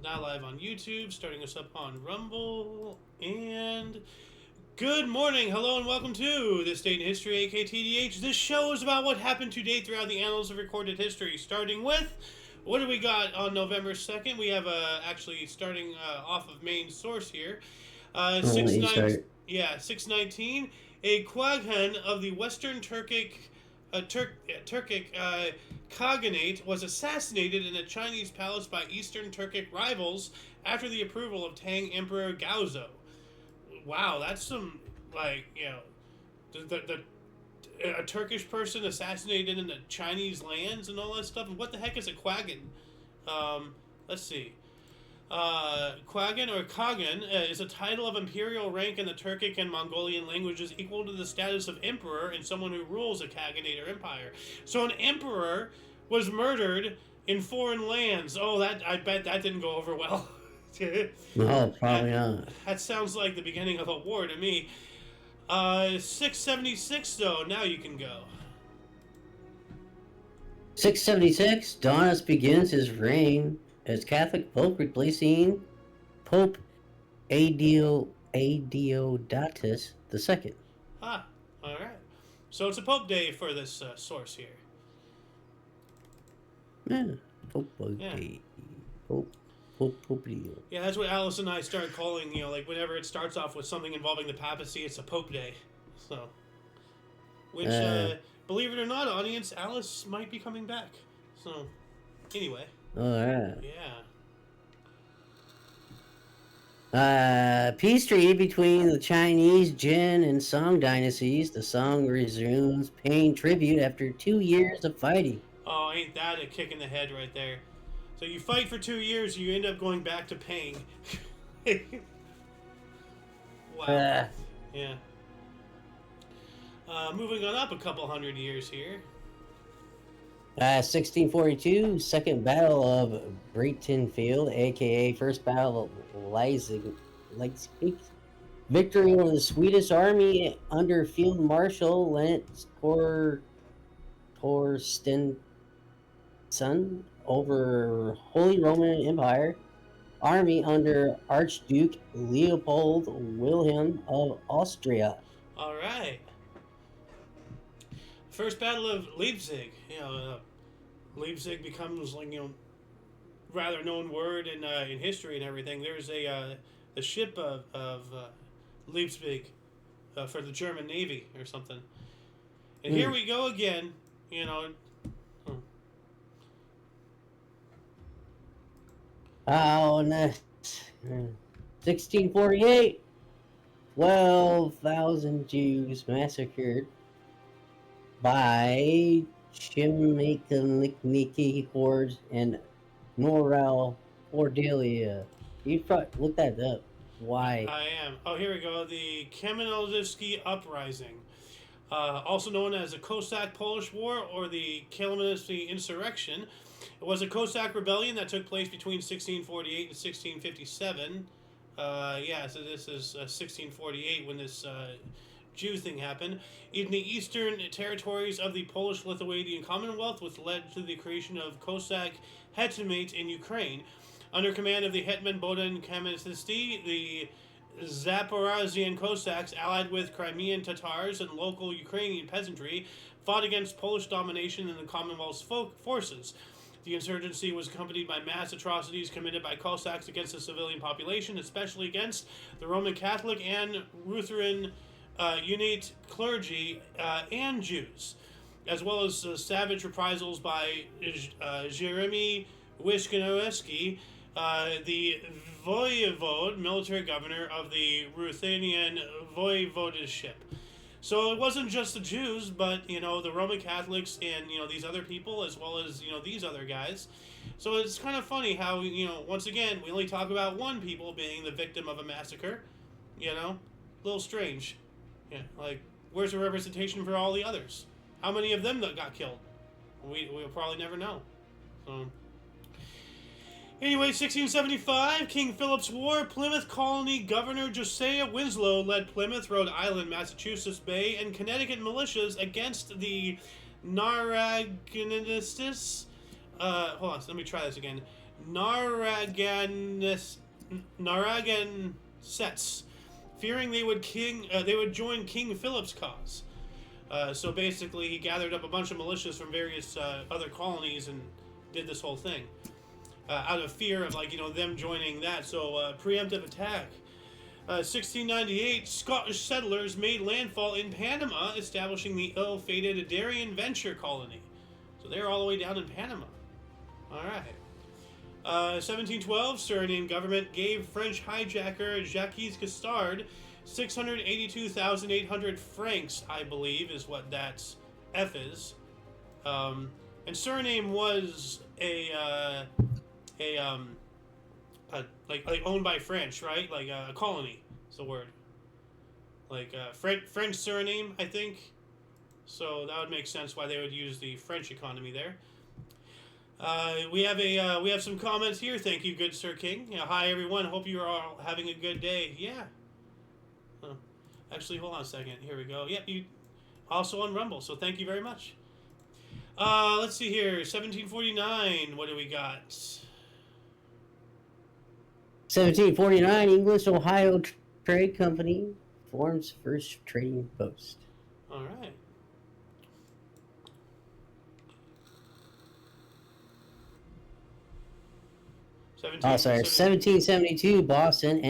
Now live on YouTube, starting us up on Rumble, and good morning, hello, and welcome to This Date in History, aka TDH. This show is about what happened to date throughout the annals of recorded history, starting with, what do we got on November 2nd? We have, actually, starting off of main source here, 619, a Quaghan of the Western Turkic Khaganate was assassinated in a Chinese palace by Eastern Turkic rivals after the approval of Tang Emperor Gaozo. Wow, that's some, a Turkish person assassinated in the Chinese lands and all that stuff. And what the heck is a Quaggan? Let's see. Quaggan or Kagan is a title of imperial rank in the Turkic and Mongolian languages equal to the status of emperor and someone who rules a Khaganate or empire. So an emperor was murdered in foreign lands. Oh, I bet that didn't go over well. No, probably not. That sounds like the beginning of a war to me. 676 though, now you can go. 676, Donus begins his reign as Catholic Pope, replacing Pope Adeodatus II. Ah, alright. So it's a Pope Day for this source here. Yeah, Pope Day. Pope Deal. Yeah, that's what Alice and I started calling, like whenever it starts off with something involving the papacy, it's a Pope Day. So, which, believe it or not, audience, Alice might be coming back. So, anyway. Alright. Yeah. Peace treaty between the Chinese Jin and Song dynasties. The Song resumes paying tribute after 2 years of fighting. Oh, ain't that a kick in the head right there. So you fight for 2 years, you end up going back to paying. Wow. Yeah. Moving on up a couple hundred years here. 1642, Second Battle of Breitenfeld, aka First Battle of Leipzig. Victory over the Swedish army under Field Marshal Lance Torstensson over Holy Roman Empire army under Archduke Leopold Wilhelm of Austria. All right. First Battle of Leipzig. Leipzig becomes rather known word in history and everything. There's the ship of Leipzig for the German Navy or something. And here we go again. Oh, next. 1648. 12,000 Jews massacred by Chimichilniki hordes and Noral Cordelia. You probably look that up. Why? I am. Oh, here we go. The Kamieniecki Uprising. Also known as the Cossack Polish War or the Kamieniecki Insurrection. It was a Cossack rebellion that took place between 1648 and 1657. So this is 1648 when this Jew thing happened. In the eastern territories of the Polish-Lithuanian Commonwealth, which led to the creation of Cossack Hetmanate in Ukraine. Under command of the Hetman Woden Kamieniecki, the Zaporizhian Cossacks, allied with Crimean Tatars and local Ukrainian peasantry, fought against Polish domination in the Commonwealth's forces. The insurgency was accompanied by mass atrocities committed by Cossacks against the civilian population, especially against the Roman Catholic and Lutheran Unite clergy and Jews, as well as savage reprisals by Jeremy Wisniewski, the voivode, military governor of the Ruthenian voivodeship. So it wasn't just the Jews, but, the Roman Catholics and, these other people, as well as, these other guys. So it's kind of funny how, once again, we only talk about one people being the victim of a massacre, a little strange. Yeah, where's the representation for all the others? How many of them that got killed? We'll probably never know. So... Anyway, 1675, King Philip's War, Plymouth Colony Governor Josiah Winslow led Plymouth, Rhode Island, Massachusetts Bay, and Connecticut militias against the Narraganistas. Hold on, let me try this again. Narragansets, fearing they would join King Philip's cause. So basically, he gathered up a bunch of militias from various other colonies and did this whole thing out of fear of them joining that. So preemptive attack. 1698, Scottish settlers made landfall in Panama, establishing the ill-fated Darien Venture colony. So they're all the way down in Panama. All right. 1712, Suriname government gave French hijacker Jacques Custard 682,800 francs, I believe, is what that F is. And Suriname was like owned by French, right? Like a colony, is the word. Like French Suriname, I think. So that would make sense why they would use the French economy there. We have some comments here. Thank you, good Sir King. Yeah, hi everyone. Hope you are all having a good day. Yeah. Actually, hold on a second. Here we go. Yep, you also on Rumble. So thank you very much. Let's see here. 1749. What do we got? 1749, English Ohio Trade Company forms first trading post. All right. Oh, sorry. 1772, Boston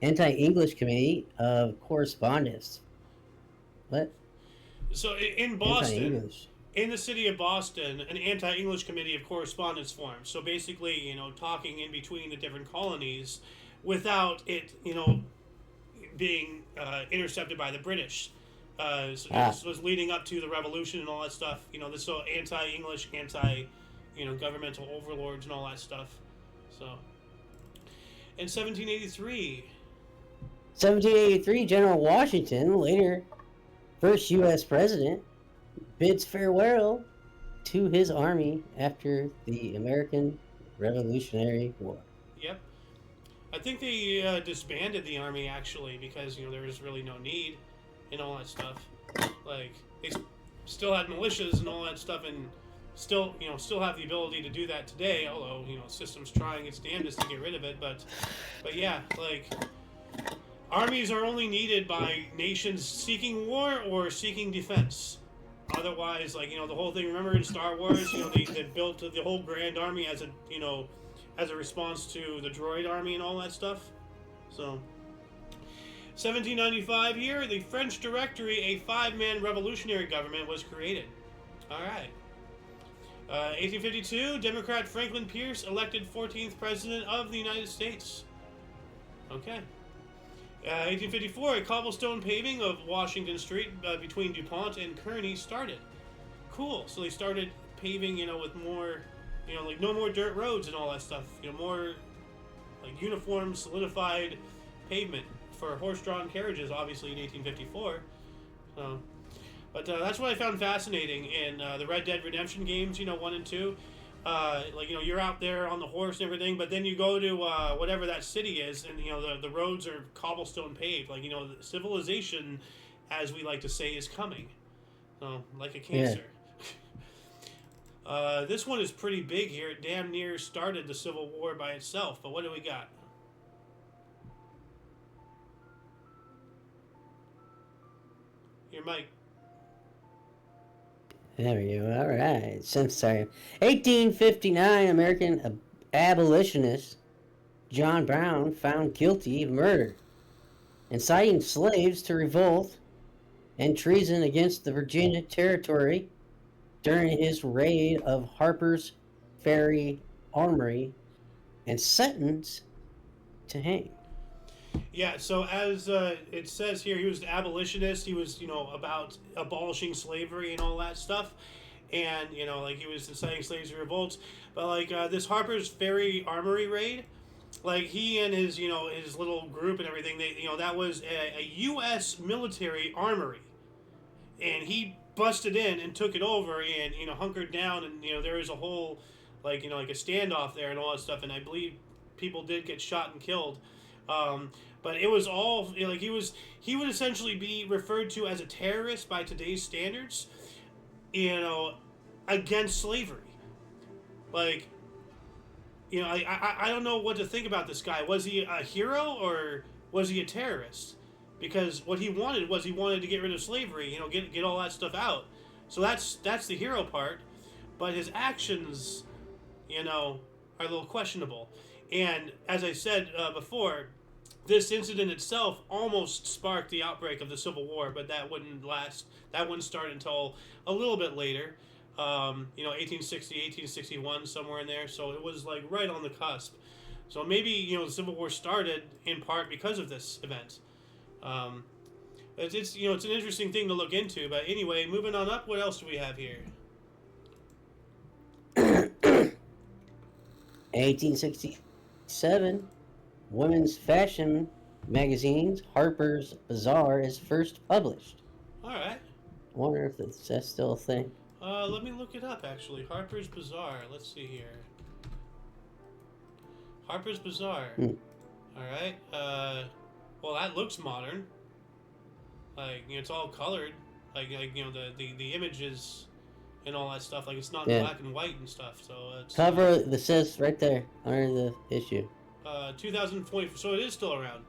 Anti-English Committee of Correspondence. What? So in Boston, in the city of Boston, an anti-English committee of correspondence formed. So basically, talking in between the different colonies without it, being intercepted by the British. So this was leading up to the revolution and all that stuff. This so anti-English, governmental overlords and all that stuff. So in 1783. 1783, General Washington, later first U.S. president, bids farewell to his army after the American Revolutionary War. Yep. I think they disbanded the army, actually, because, there was really no need and all that stuff. Like, they still had militias and all that stuff, and still have the ability to do that today, although, system's trying its damnedest to get rid of it, but yeah, like, armies are only needed by nations seeking war or seeking defense. Otherwise, the whole thing, remember in Star Wars, they built the whole Grand Army as a response to the droid army and all that stuff. So, 1795 here, the French Directory, a 5-man revolutionary government, was created. All right. 1852, Democrat Franklin Pierce elected 14th President of the United States. Okay. 1854, a cobblestone paving of Washington Street between DuPont and Kearny started. Cool. So they started paving, with more, no more dirt roads and all that stuff. More like uniform, solidified pavement for horse-drawn carriages, obviously in 1854. But that's what I found fascinating in the Red Dead Redemption games, 1 and 2. You're out there on the horse and everything, but then you go to whatever that city is, and, the roads are cobblestone paved. The civilization, as we like to say, is coming. Like a cancer. Yeah. This one is pretty big here. It damn near started the Civil War by itself, but what do we got? Your mic. There we go. All right. Sorry. 1859, American abolitionist John Brown found guilty of murder, inciting slaves to revolt and treason against the Virginia territory during his raid of Harper's Ferry Armory, and sentenced to hang. Yeah, so as it says here, he was an abolitionist. He was, about abolishing slavery and all that stuff. And, he was inciting slaves to revolts. But, this Harper's Ferry Armory raid, he and his, his little group and everything, they, that was a U.S. military armory. And he busted in and took it over and, hunkered down. And, there was a whole, a standoff there and all that stuff. And I believe people did get shot and killed. But it was all he would essentially be referred to as a terrorist by today's standards, against slavery. I don't know what to think about this guy. Was he a hero or was he a terrorist? Because what he wanted was he wanted to get rid of slavery. Get all that stuff out. So that's the hero part, but his actions, are a little questionable. And as I said before, this incident itself almost sparked the outbreak of the Civil War, but that wouldn't last. That wouldn't start until a little bit later. 1860, 1861, somewhere in there. So it was like right on the cusp. So maybe the Civil War started in part because of this event. It's an interesting thing to look into. But anyway, moving on up. What else do we have here? 1867, women's fashion magazines Harper's Bazaar is first published. All right. I wonder if that's still a thing. Let me look it up, actually. Harper's Bazaar. Let's see here. Harper's Bazaar. All right. Well, that looks modern. Like, it's all colored. Like the images and all that stuff. Like, it's not black and white and stuff. So it's cover that says right there under the issue. 2020. So it is still around.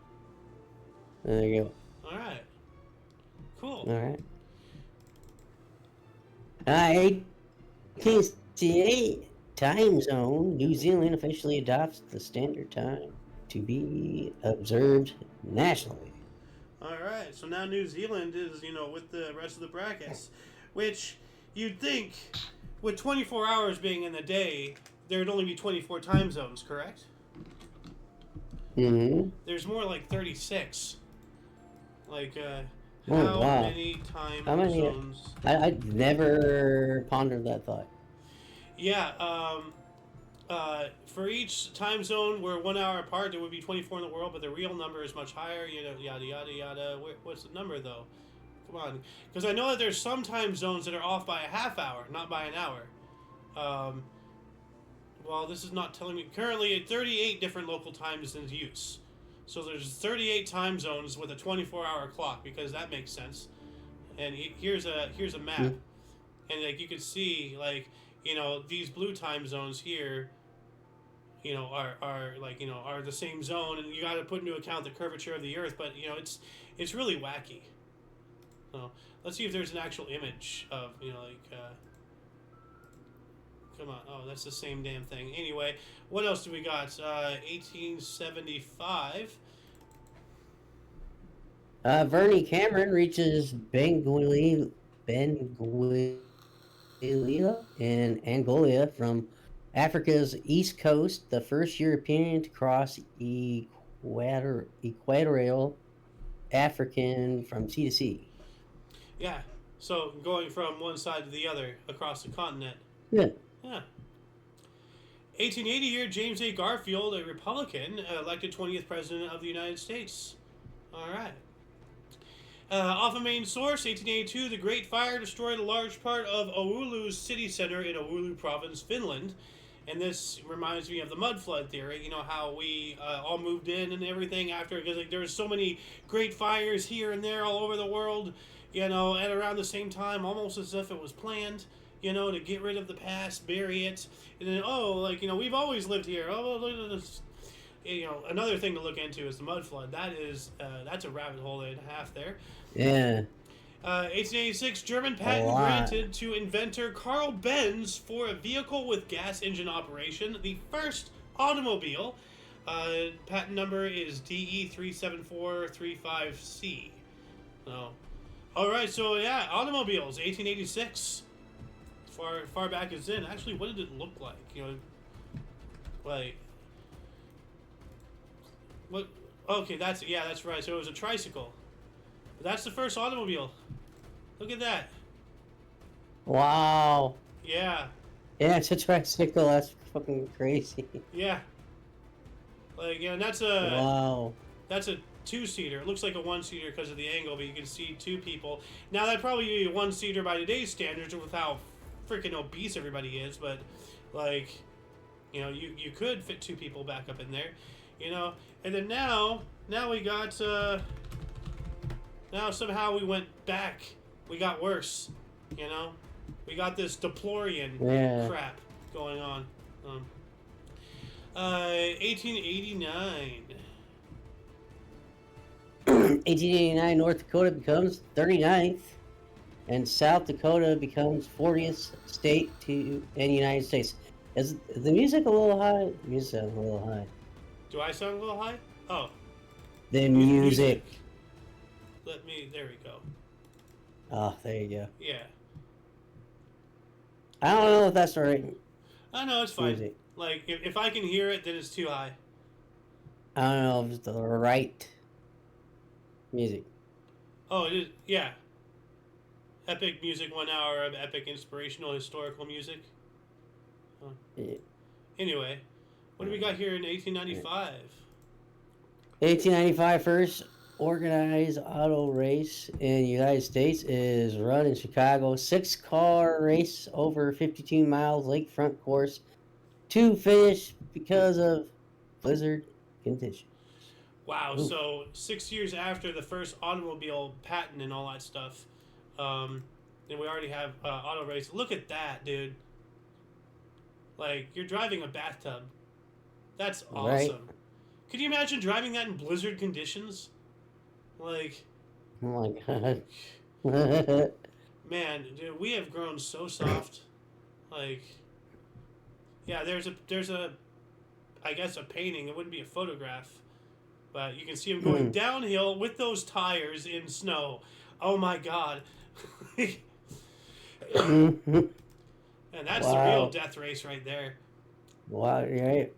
There you go. All right. Cool. All right. 1868 time zone. New Zealand officially adopts the standard time to be observed nationally. All right. So now New Zealand is, with the rest of the brackets, which you'd think with 24 hours being in the day, there would only be 24 time zones, correct? Mm-hmm. There's more like 36. Like, wow. many time zones? I never pondered that thought. Yeah, for each time zone, we're 1 hour apart. There would be 24 in the world, but the real number is much higher. Yada yada yada. What's the number though? Come on, because I know that there's some time zones that are off by a half hour, not by an hour. Well, this is not telling me. Currently, 38 different local times in use. So there's 38 time zones with a 24-hour clock, because that makes sense. And here's a map, and like you can see, like these blue time zones here, are the same zone, and you got to put into account the curvature of the Earth. But it's really wacky. So let's see if there's an actual image of Come on. Oh, that's the same damn thing. Anyway, what else do we got? 1875. Vernie Cameron reaches Benguela in Angola from Africa's east coast, the first European to cross equatorial African from sea to sea. Yeah, so going from one side to the other across the continent. Yeah. Yeah. 1880 year, James A. Garfield, a Republican, elected 20th President of the United States. All right. Off a main source, 1882, the Great Fire destroyed a large part of Oulu's city center in Oulu Province, Finland. And this reminds me of the mud flood theory, how we all moved in and everything after, because there was so many great fires here and there all over the world, at around the same time, almost as if it was planned. To get rid of the past, bury it, and then we've always lived here. Oh, look at this. Another thing to look into is the mud flood. That's a rabbit hole and a half there. Yeah. 1886, German patent granted to inventor Carl Benz for a vehicle with gas engine operation, the first automobile. Patent number is DE37435C. So, all right. So yeah, automobiles, 1886. Far back as in. Actually, what did it look like? What? Okay, that's right. So it was a tricycle. But that's the first automobile. Look at that. Wow. Yeah. Yeah, it's a tricycle. That's fucking crazy. Yeah. That's a. Wow. That's a two-seater. It looks like a one-seater because of the angle, but you can see two people. Now that'd probably be a one-seater by today's standards with how freaking obese everybody is, but you could fit two people back up in there, and then now we got now somehow we went back, we got worse, we got this DePlorean crap going on. 1889. 1889, North Dakota becomes 39th, and South Dakota becomes 40th state in the United States. Is the music a little high? The music a little high. Do I sound a little high? Oh, The music. music. There we go. Oh, there you go. Yeah. I don't know if that's the right I know, it's fine. music. Like, if I can hear it, then it's too high. I don't know if it's the right music. Oh, it is, yeah. Epic music, 1 hour of epic inspirational historical music. Yeah. Anyway, what do we got here in 1895? 1895 first organized auto race in the United States is run in Chicago. 6-car race over 52 miles lakefront course. 2 finished because of blizzard conditions. Wow, Oof. so 6 years after the first automobile patent and all that stuff, and we already have auto race. Look at that, dude. Like, you're driving a bathtub. That's awesome. Right. Could you imagine driving that in blizzard conditions? Like, Oh my god. man, dude, we have grown so soft. Like, yeah, there's a, I guess a painting. It wouldn't be a photograph, but you can see him going downhill with those tires in snow. Oh my god. And that's the real death race right there. Wow, right.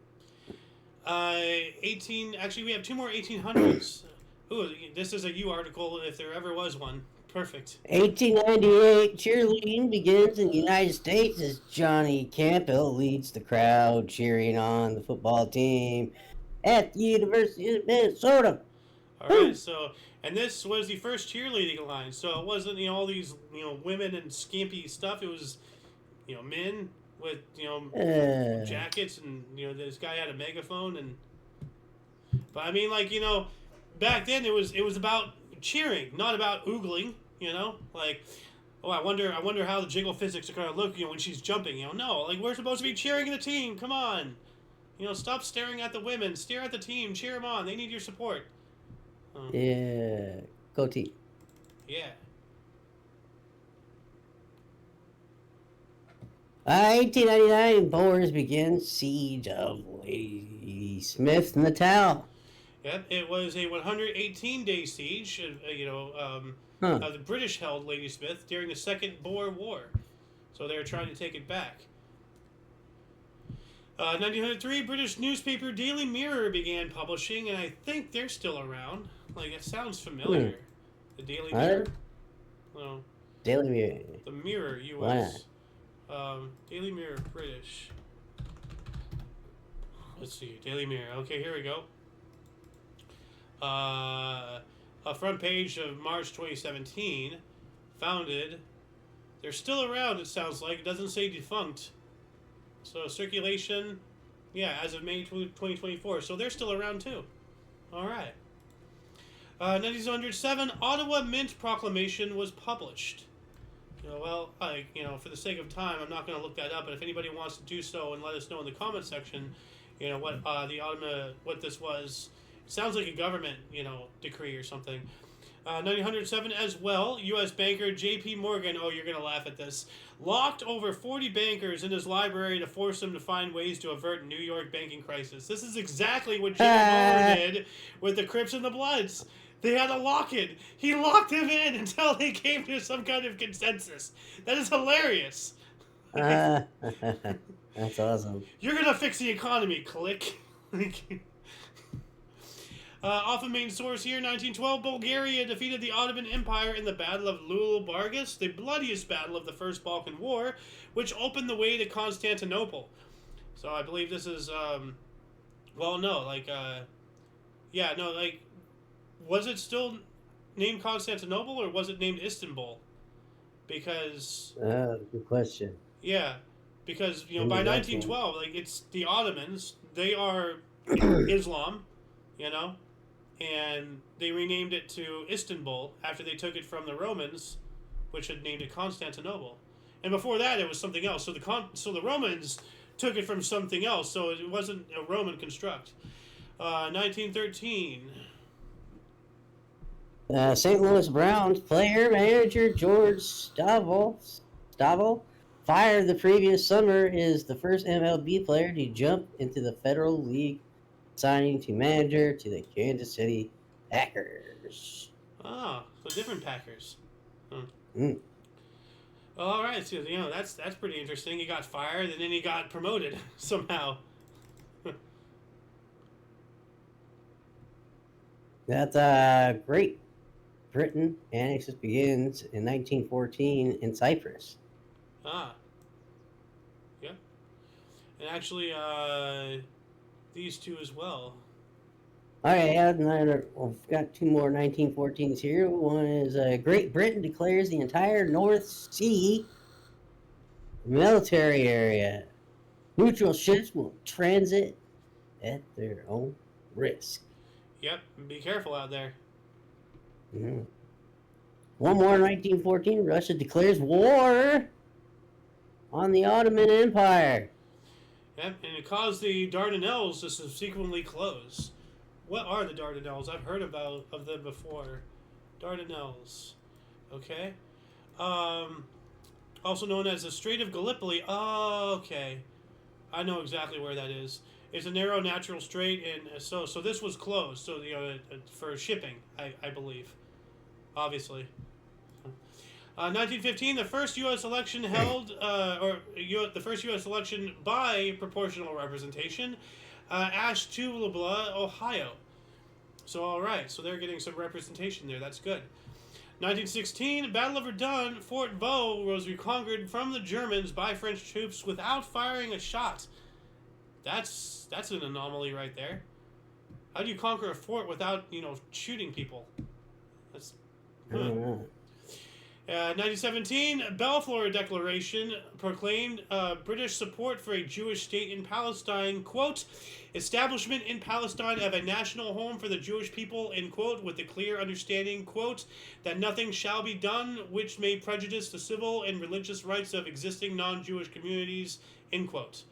18. We have 2 more 1800s. Ooh, this is a U article if there ever was one. Perfect. 1898 cheerleading begins in the United States as Johnny Campbell leads the crowd cheering on the football team at the University of Minnesota. All right, so, and this was the first cheerleading line. So it wasn't, all these, women and skimpy stuff. It was, men with, jackets, and, this guy had a megaphone. But I mean, like, back then it was about cheering, not about oogling, like, oh, I wonder how the jiggle physics are going to look, when she's jumping, no, like, we're supposed to be cheering the team, come on, stop staring at the women, stare at the team, cheer them on, they need your support. Yeah, go team. Yeah. 1899, Boers begin siege of Ladysmith, Natal. Yep, it was a 118-day siege, of the British held Ladysmith during the Second Boer War. So they were trying to take it back. 1903, British newspaper Daily Mirror began publishing, and I think they're still around. Like, it sounds familiar. The Daily Mirror? No. Daily Mirror. The Mirror, U.S. Daily Mirror, British. Let's see, Daily Mirror. Okay, here we go. A front page of March 2017. Founded. They're still around, it sounds like. It doesn't say defunct. So circulation, as of May 2024. So they're still around too. All right. 1907, Ottawa Mint Proclamation was published. For the sake of time, I'm not going to look that up. But if anybody wants to do so and let us know in the comment section, what this was. It sounds like a government, decree or something. 1907 as well, U.S. banker J.P. Morgan, oh, you're going to laugh at this, locked over 40 bankers in his library to force them to find ways to avert New York banking crisis. This is exactly what Jimmy Hoffa did with the Crips and the Bloods. They had to lock it. He locked them in until they came to some kind of consensus. That is hilarious. That's awesome. You're going to fix the economy, click. Off a main source here, 1912, Bulgaria defeated the Ottoman Empire in the Battle of Lule-Bargas, the bloodiest battle of the First Balkan War, which opened the way to Constantinople. So I believe this is, was it still named Constantinople or was it named Istanbul? Because... good question. Yeah, because, by 1912, it's the Ottomans, they are Islam, and they renamed it to Istanbul after they took it from the Romans, which had named it Constantinople. And before that, it was something else. So the Romans took it from something else, so it wasn't a Roman construct. 1913. St. Louis Browns player manager George Stabile, fired the previous summer, is the first MLB player to jump into the Federal League, signing to manager to the Kansas City Packers. Ah, so different Packers. Hmm. Mm. All right, so that's pretty interesting. He got fired and then he got promoted somehow. That's Great Britain annexes begins in 1914 in Cyprus. Ah, yeah, and actually, these two as well. Okay, we've got two more 1914s here. One is Great Britain declares the entire North Sea military area. Neutral ships will transit at their own risk. Yep, be careful out there. Mhm. One more 1914. Russia declares war on the Ottoman Empire. Yep, and it caused the Dardanelles to subsequently close. What are the Dardanelles? I've heard of them before. Dardanelles. Okay. Also known as the Strait of Gallipoli. Oh, okay. I know exactly where that is. It's a narrow natural strait, and so this was closed. So for shipping, I believe, obviously. 1915, the first U.S. election held, the first U.S. election by proportional representation, Ashtabula, Ohio. So all right, so they're getting some representation there. That's good. 1916, Battle of Verdun, Fort Vaux was reconquered from the Germans by French troops without firing a shot. That's an anomaly right there. How do you conquer a fort without shooting people? That's. I don't know. 1917, Balfour Declaration proclaimed British support for a Jewish state in Palestine, quote, establishment in Palestine of a national home for the Jewish people, end quote, with the clear understanding, quote, that nothing shall be done which may prejudice the civil and religious rights of existing non-Jewish communities, end quote.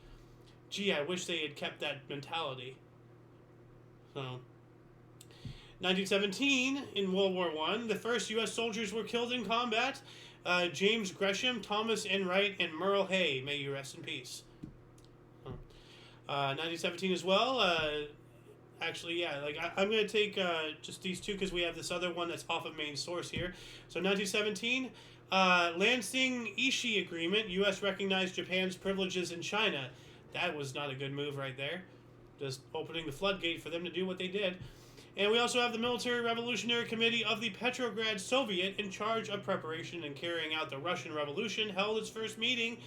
Gee, I wish they had kept that mentality. So... 1917, in World War I, the first U.S. soldiers were killed in combat. James Gresham, Thomas Enright, and Merle Hay. May you rest in peace. 1917 as well. Actually, yeah, I'm going to take just these two because we have this other one that's off of main source here. So 1917, Lansing Ishii Agreement. U.S. recognized Japan's privileges in China. That was not a good move right there. Just opening the floodgate for them to do what they did. And we also have the Military Revolutionary Committee of the Petrograd Soviet in charge of preparation and carrying out the Russian Revolution held its first meeting.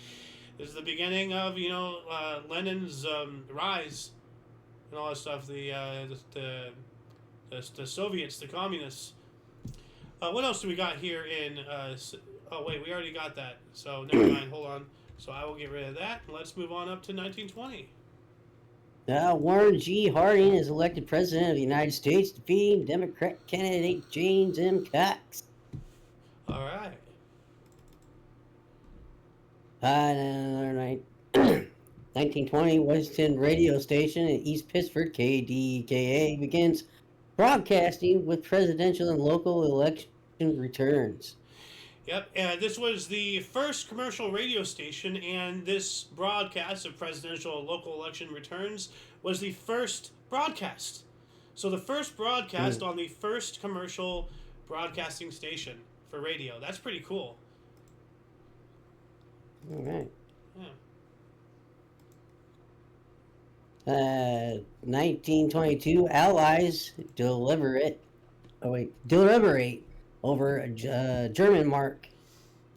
This is the beginning of, Lenin's rise and all that stuff. The Soviets, the communists. What else do we got here in... oh, wait, we already got that. So, never mind. Hold on. So, I will get rid of that. Let's move on up to 1920. Warren G. Harding is elected president of the United States, defeating Democrat candidate James M. Cox. All right. Another night. 1920, Washington radio station in East Pittsford, KDKA, begins broadcasting with presidential and local election returns. Yep, this was the first commercial radio station, and this broadcast of presidential and local election returns was the first broadcast. So the first broadcast on the first commercial broadcasting station for radio. That's pretty cool. All right. Yeah. 1922, Allies deliberate over a German mark.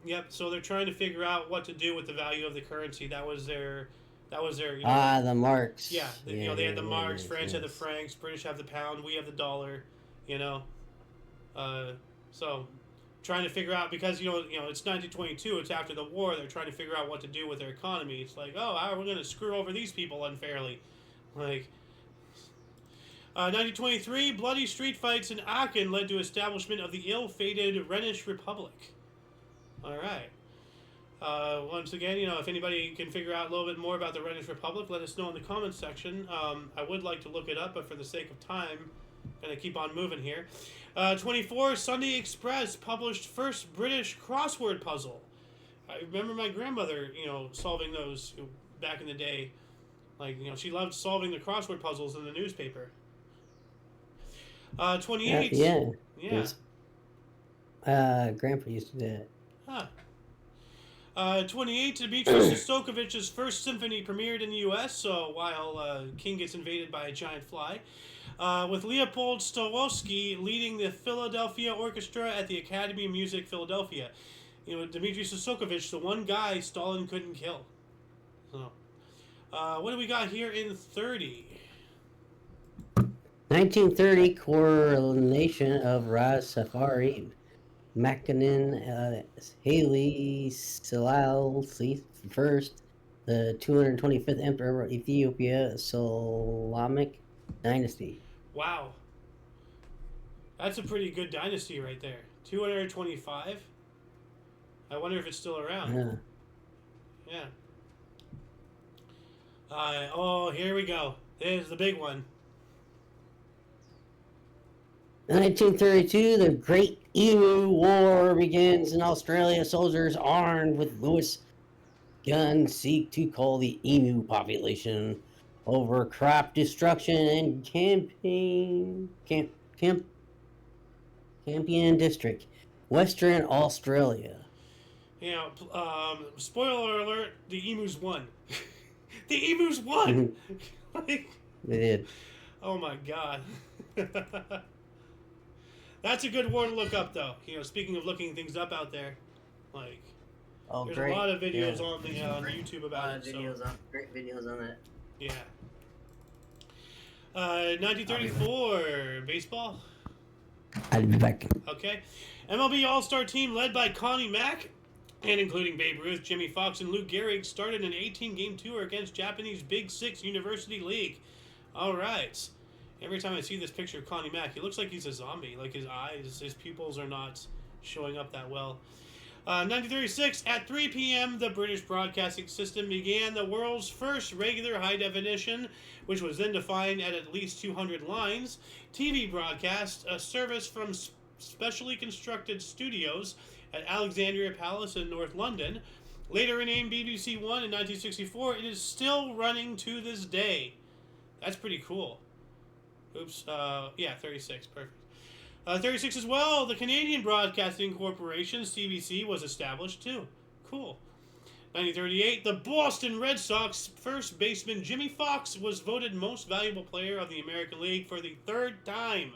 Yep. So they're trying to figure out what to do with the value of the currency. That was their. The marks. Yeah. They had the marks. France had the francs. British have the pound. We have the dollar. So trying to figure out, because it's 1922. It's after the war. They're trying to figure out what to do with their economy. It's like, oh, how are we going to screw over these people unfairly? 1923, bloody street fights in Aachen led to establishment of the ill-fated Rhenish Republic. All right. Once again, if anybody can figure out a little bit more about the Reddish Republic, let us know in the comments section. I would like to look it up, but for the sake of time, I'm going to keep on moving here. 24, Sunday Express published first British crossword puzzle. I remember my grandmother, solving those back in the day. Like, she loved solving the crossword puzzles in the newspaper. 28. Yeah. Yeah. Grandpa used to do that. Huh. 28, Dmitri Shostakovich's first symphony premiered in the U.S., so while King gets invaded by a giant fly. With Leopold Stokowski leading the Philadelphia Orchestra at the Academy of Music, Philadelphia. Dmitri Shostakovich, the one guy Stalin couldn't kill. So, what do we got here in 30? 1930 coronation of Raz Safari Makanin Haile Selassie first, the 225th Emperor of Ethiopia Solamic Dynasty. Wow. That's a pretty good dynasty right there. 225? I wonder if it's still around. Yeah. Here we go. There's the big one. 1932, the Great Emu War begins in Australia. Soldiers armed with Lewis guns seek to cull the emu population over crop destruction in Campion District, Western Australia. Spoiler alert, the emus won. The emus won! They did. Oh my god. That's a good war to look up, though. Speaking of looking things up out there, there's great. a lot of videos on the YouTube about it. Great videos on that. Yeah. 1934 baseball. I'll be back. Okay. MLB All-Star team led by Connie Mack, and including Babe Ruth, Jimmy Fox, and Lou Gehrig, started an 18-game tour against Japanese Big Six University League. All right. Every time I see this picture of Connie Mack, he looks like he's a zombie. Like his eyes, his pupils are not showing up that well. 1936, at 3 p.m., the British Broadcasting System began the world's first regular high definition, which was then defined at least 200 lines, TV broadcast, a service from specially constructed studios at Alexandria Palace in North London. Later renamed BBC One in 1964, it is still running to this day. That's pretty cool. Oops, 36, perfect. 36 as well, the Canadian Broadcasting Corporation, CBC, was established too. Cool. 1938, the Boston Red Sox first baseman Jimmy Fox was voted most valuable player of the American League for the third time.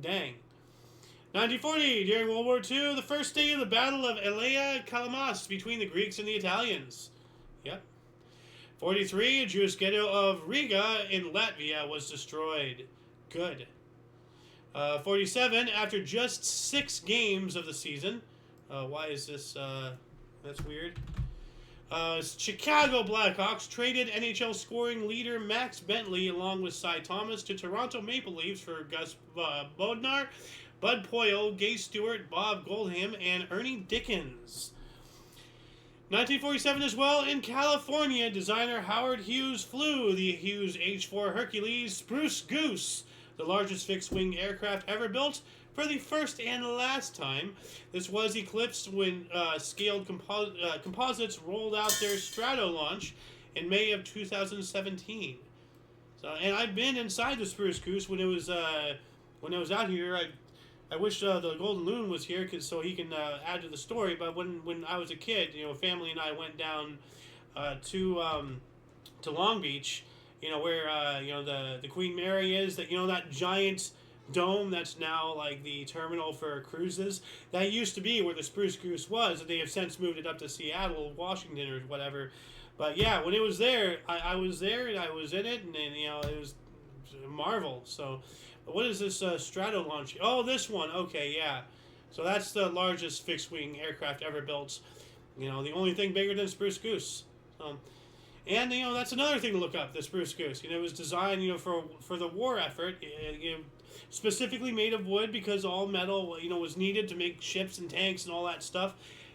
Dang. 1940, during World War II, the first day of the Battle of Elaea Kalamas between the Greeks and the Italians. Yep. 43, a Jewish ghetto of Riga in Latvia was destroyed. Good. 47, after just 6 games of the season. Why is this? That's weird. Chicago Blackhawks traded NHL scoring leader Max Bentley along with Cy Thomas to Toronto Maple Leafs for Gus Bodnar, Bud Poyle, Gay Stewart, Bob Goldham, and Ernie Dickens. 1947 as well, in California, designer Howard Hughes flew the Hughes H-4 Hercules Spruce Goose, the largest fixed-wing aircraft ever built, for the first and last time. This was eclipsed when Scaled Composites rolled out their Strato launch in May of 2017. And I've been inside the Spruce Goose when it was out here. I wish the Golden Loon was here so he can add to the story. But when I was a kid, family and I went down to Long Beach, where the Queen Mary is, that giant dome that's now like the terminal for cruises. That used to be where the Spruce Goose was, and they have since moved it up to Seattle, Washington, or whatever. But yeah, when it was there, I was there and I was in it, and it was a marvel. So. What is this Strato launch? Oh, this one. Okay, yeah. So that's the largest fixed-wing aircraft ever built. The only thing bigger than Spruce Goose. And that's another thing to look up. The Spruce Goose. It was designed, for the war effort. Specifically made of wood because all metal, was needed to make ships and tanks and all that stuff.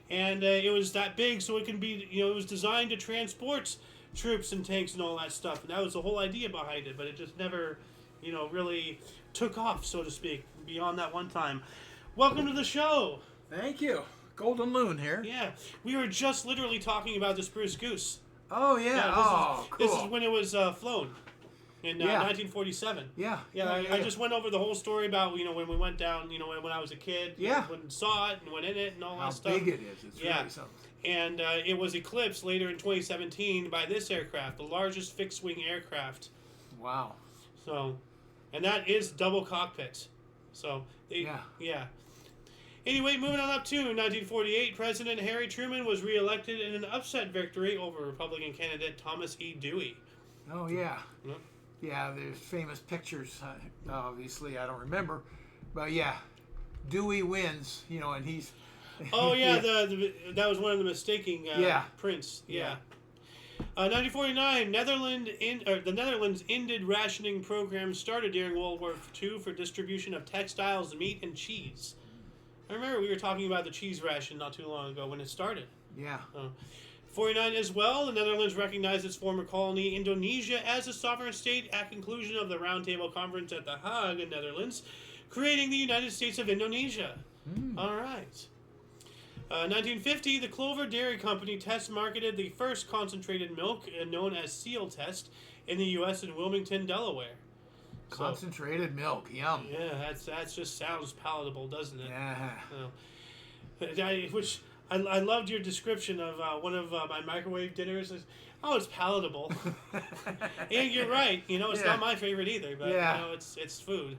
and it was that big, so it can be, it was designed to transport troops and tanks and all that stuff, and that was the whole idea behind it. But it just never, really took off, so to speak, beyond that one time. Welcome to the show. Thank you. Golden Loon here. Yeah, we were just literally talking about the Spruce Goose. Oh, yeah. Cool. This This is when it was flown in 1947. Yeah. I just went over the whole story about, when we went down, when I was a kid. Yeah. When saw it and went in it and all How that stuff. big it is. It's really something. And it was eclipsed later in 2017 by this aircraft, the largest fixed-wing aircraft. Wow. So, and that is double cockpit. So, yeah. Anyway, moving on up to 1948, President Harry Truman was reelected in an upset victory over Republican candidate Thomas E. Dewey. Oh, yeah. Yep. Yeah, there's famous pictures. Obviously, I don't remember. But, yeah, Dewey wins, and he's... Oh, yeah, that was one of the mistaking prints. Yeah. 1949, the Netherlands ended rationing programs started during World War II for distribution of textiles, meat, and cheese. I remember we were talking about the cheese ration not too long ago when it started. Yeah. 49 as well, the Netherlands recognized its former colony Indonesia as a sovereign state at conclusion of the Roundtable Conference at The Hague in Netherlands, creating the United States of Indonesia. All right. 1950, the Clover Dairy Company test marketed the first concentrated milk, known as Seal Test, in the U.S. in Wilmington, Delaware. Concentrated milk, yum. Yeah, that just sounds palatable, doesn't it? Yeah. Which I loved your description of one of my microwave dinners. Oh, it's palatable. And you're right. It's not my favorite either, but it's food.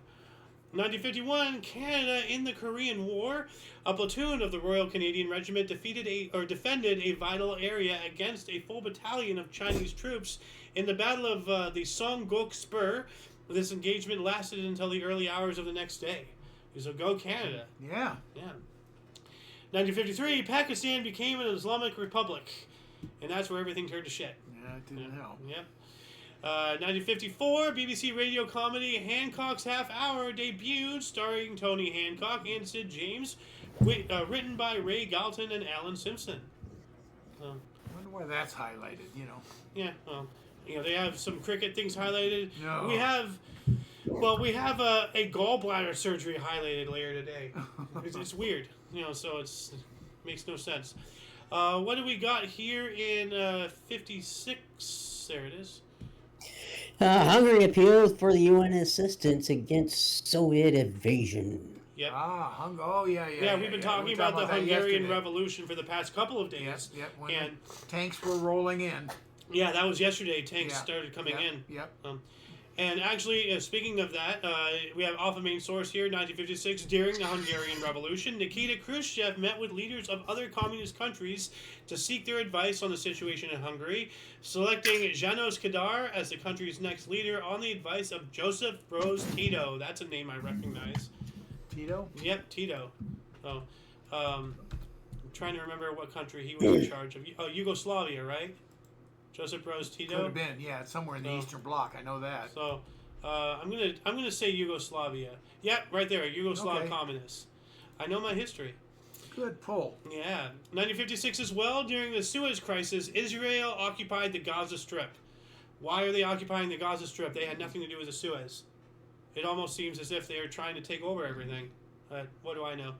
1951, Canada in the Korean War. A platoon of the Royal Canadian Regiment defended a vital area against a full battalion of Chinese troops in the Battle of the Songguk Spur. This engagement lasted until the early hours of the next day. So go Canada. Yeah. 1953, Pakistan became an Islamic Republic. And that's where everything turned to shit. Yeah, it didn't help. Yep. 1954, BBC radio comedy Hancock's Half Hour debuted, starring Tony Hancock and Sid James, written by Ray Galton and Alan Simpson. I wonder why that's highlighted, Yeah, well, they have some cricket things highlighted. No. We have a gallbladder surgery highlighted later today. It's weird, so it makes no sense. What do we got here in 56? There it is. Hungary appeals for the UN assistance against Soviet invasion. Yep. Yeah, we've been talking about the Hungarian Revolution for the past couple of days. Yep. When the tanks were rolling in. Yeah, that was yesterday. Tanks started coming in. Yep. And actually, speaking of that, we have Alpha Main Source here, 1956. During the Hungarian Revolution, Nikita Khrushchev met with leaders of other communist countries to seek their advice on the situation in Hungary, selecting János Kadar as the country's next leader on the advice of Joseph Broz Tito. That's a name I recognize. Tito? Yep, Tito. So, I'm trying to remember what country he was in charge of. Oh, Yugoslavia, right? Joseph Broz Tito. Could have been, somewhere in the Eastern Bloc. I know that. So, I'm gonna say Yugoslavia. Yep, right there, Yugoslav communists. I know my history. Good pull. Yeah, 1956 as well. During the Suez Crisis, Israel occupied the Gaza Strip. Why are they occupying the Gaza Strip? They had nothing to do with the Suez. It almost seems as if they are trying to take over everything. What do I know?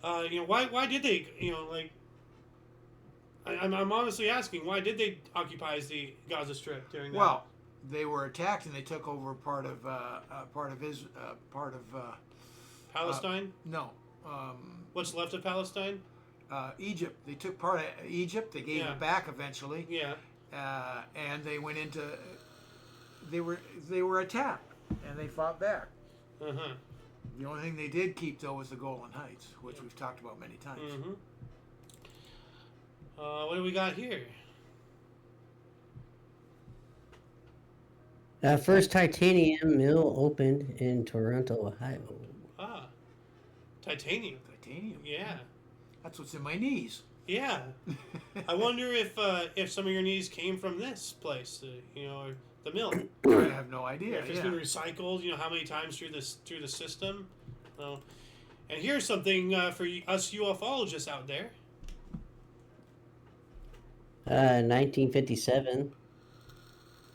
Why did they? I'm honestly asking, why did they occupy the Gaza Strip during that? Well, they were attacked and they took over part of Palestine? No. What's left of Palestine? Egypt. They took part of Egypt. They gave it back eventually. Yeah. And they went into. They were attacked and they fought back. Uh-huh. The only thing they did keep though was the Golan Heights, which we've talked about many times. Mm-hmm. What do we got here? First titanium mill opened in Toronto, Ohio. Ah, titanium. Titanium. Yeah. That's what's in my knees. Yeah. I wonder if some of your knees came from this place, or the mill. I have no idea. If it's been recycled, how many times through the system. And here's something for us ufologists out there. 1957,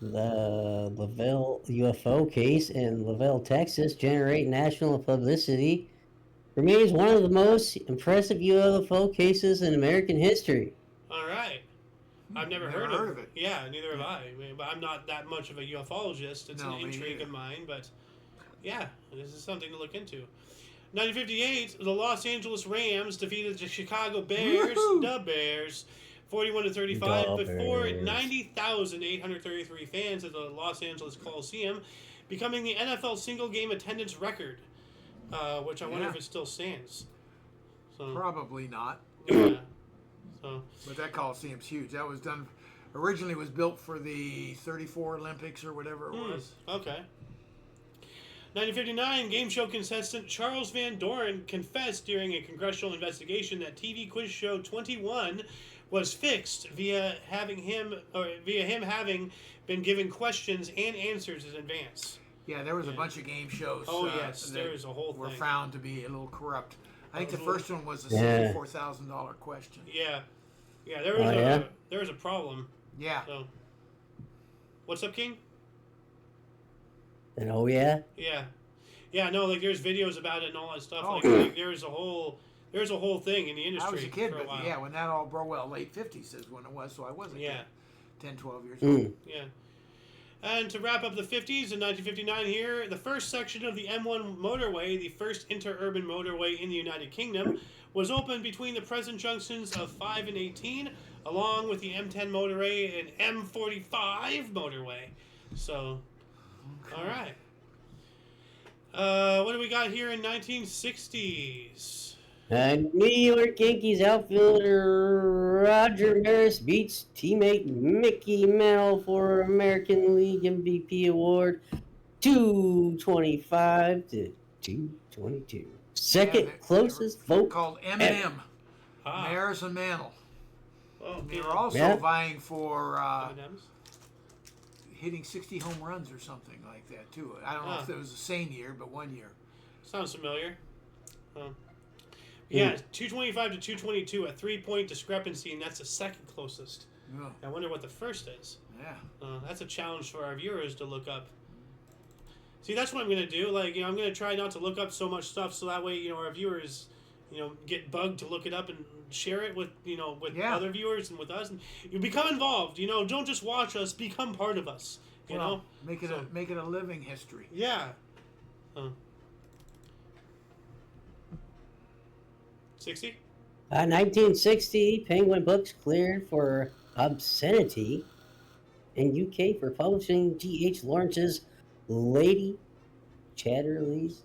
the Lavelle UFO case in Lavelle, Texas, generate national publicity. Remains one of the most impressive UFO cases in American history. All right. I've never heard of it. Yeah, neither have I. But I'm not that much of a ufologist. It's an intrigue of mine, but yeah, this is something to look into. 1958, the Los Angeles Rams defeated the Chicago Bears, the Bears, 41-35 before 90,833 fans at the Los Angeles Coliseum, becoming the NFL single game attendance record, which I wonder if it still stands. So, probably not. Yeah. So, but that Coliseum's huge. That was done originally was built for the 34 Olympics or whatever it was. Okay. 1959, game show contestant Charles Van Doren confessed during a congressional investigation that TV quiz show 21 was fixed via him having been given questions and answers in advance. Yeah, there was a bunch of game shows. Oh yes, there was a whole thing. Were found to be a little corrupt. I think the first one was a $64,000 question. Yeah, there was a problem. Yeah. So, what's up, King? And oh yeah. Yeah. No, like there's videos about it and all that stuff. Like there's a whole thing in the industry. I was a kid, for a while. Yeah, when that all broke, late 50s is when it was, so I was a kid. 10, 12 years old. Yeah. And to wrap up the 50s, in 1959 here, the first section of the M1 motorway, the first interurban motorway in the United Kingdom, was opened between the present junctions of 5 and 18, along with the M10 motorway and M45 motorway. So, all right. What do we got here in 1960s? New York Yankees outfielder Roger Maris beats teammate Mickey Mantle for American League MVP award, 225 to 222. Second closest vote called M&M. Maris and Mantle. Oh, they were also vying for hitting 60 home runs or something like that too. I don't know if it was the same year, but one year. Sounds familiar. Yeah, 225 to 222, a 3-point discrepancy, and that's the second closest. Yeah. I wonder what the first is. Yeah. That's a challenge for our viewers to look up. See, that's what I'm going to do. Like, I'm going to try not to look up so much stuff so that way, our viewers, get bugged to look it up and share it with, other viewers and with us. And you become involved, don't just watch us, become part of us, you know? Make it a living history. Yeah. 60? 1960, Penguin Books cleared for obscenity in UK for publishing G.H. Lawrence's Lady Chatterley's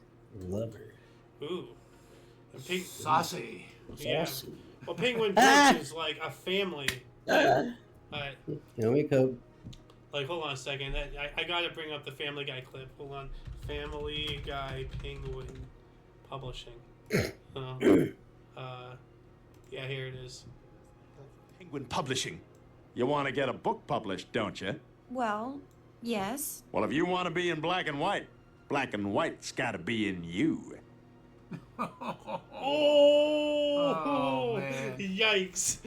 Lover. Ooh. Saucy. Yeah. Well, Penguin Books is like a family. Here we go. Like, hold on a second. I got to bring up the Family Guy clip. Hold on. Family Guy Penguin Publishing. Yeah, here it is. Penguin Publishing. You want to get a book published, don't you? Well, yes. Well, if you want to be in black and white's got to be in you. Oh, man. Yikes.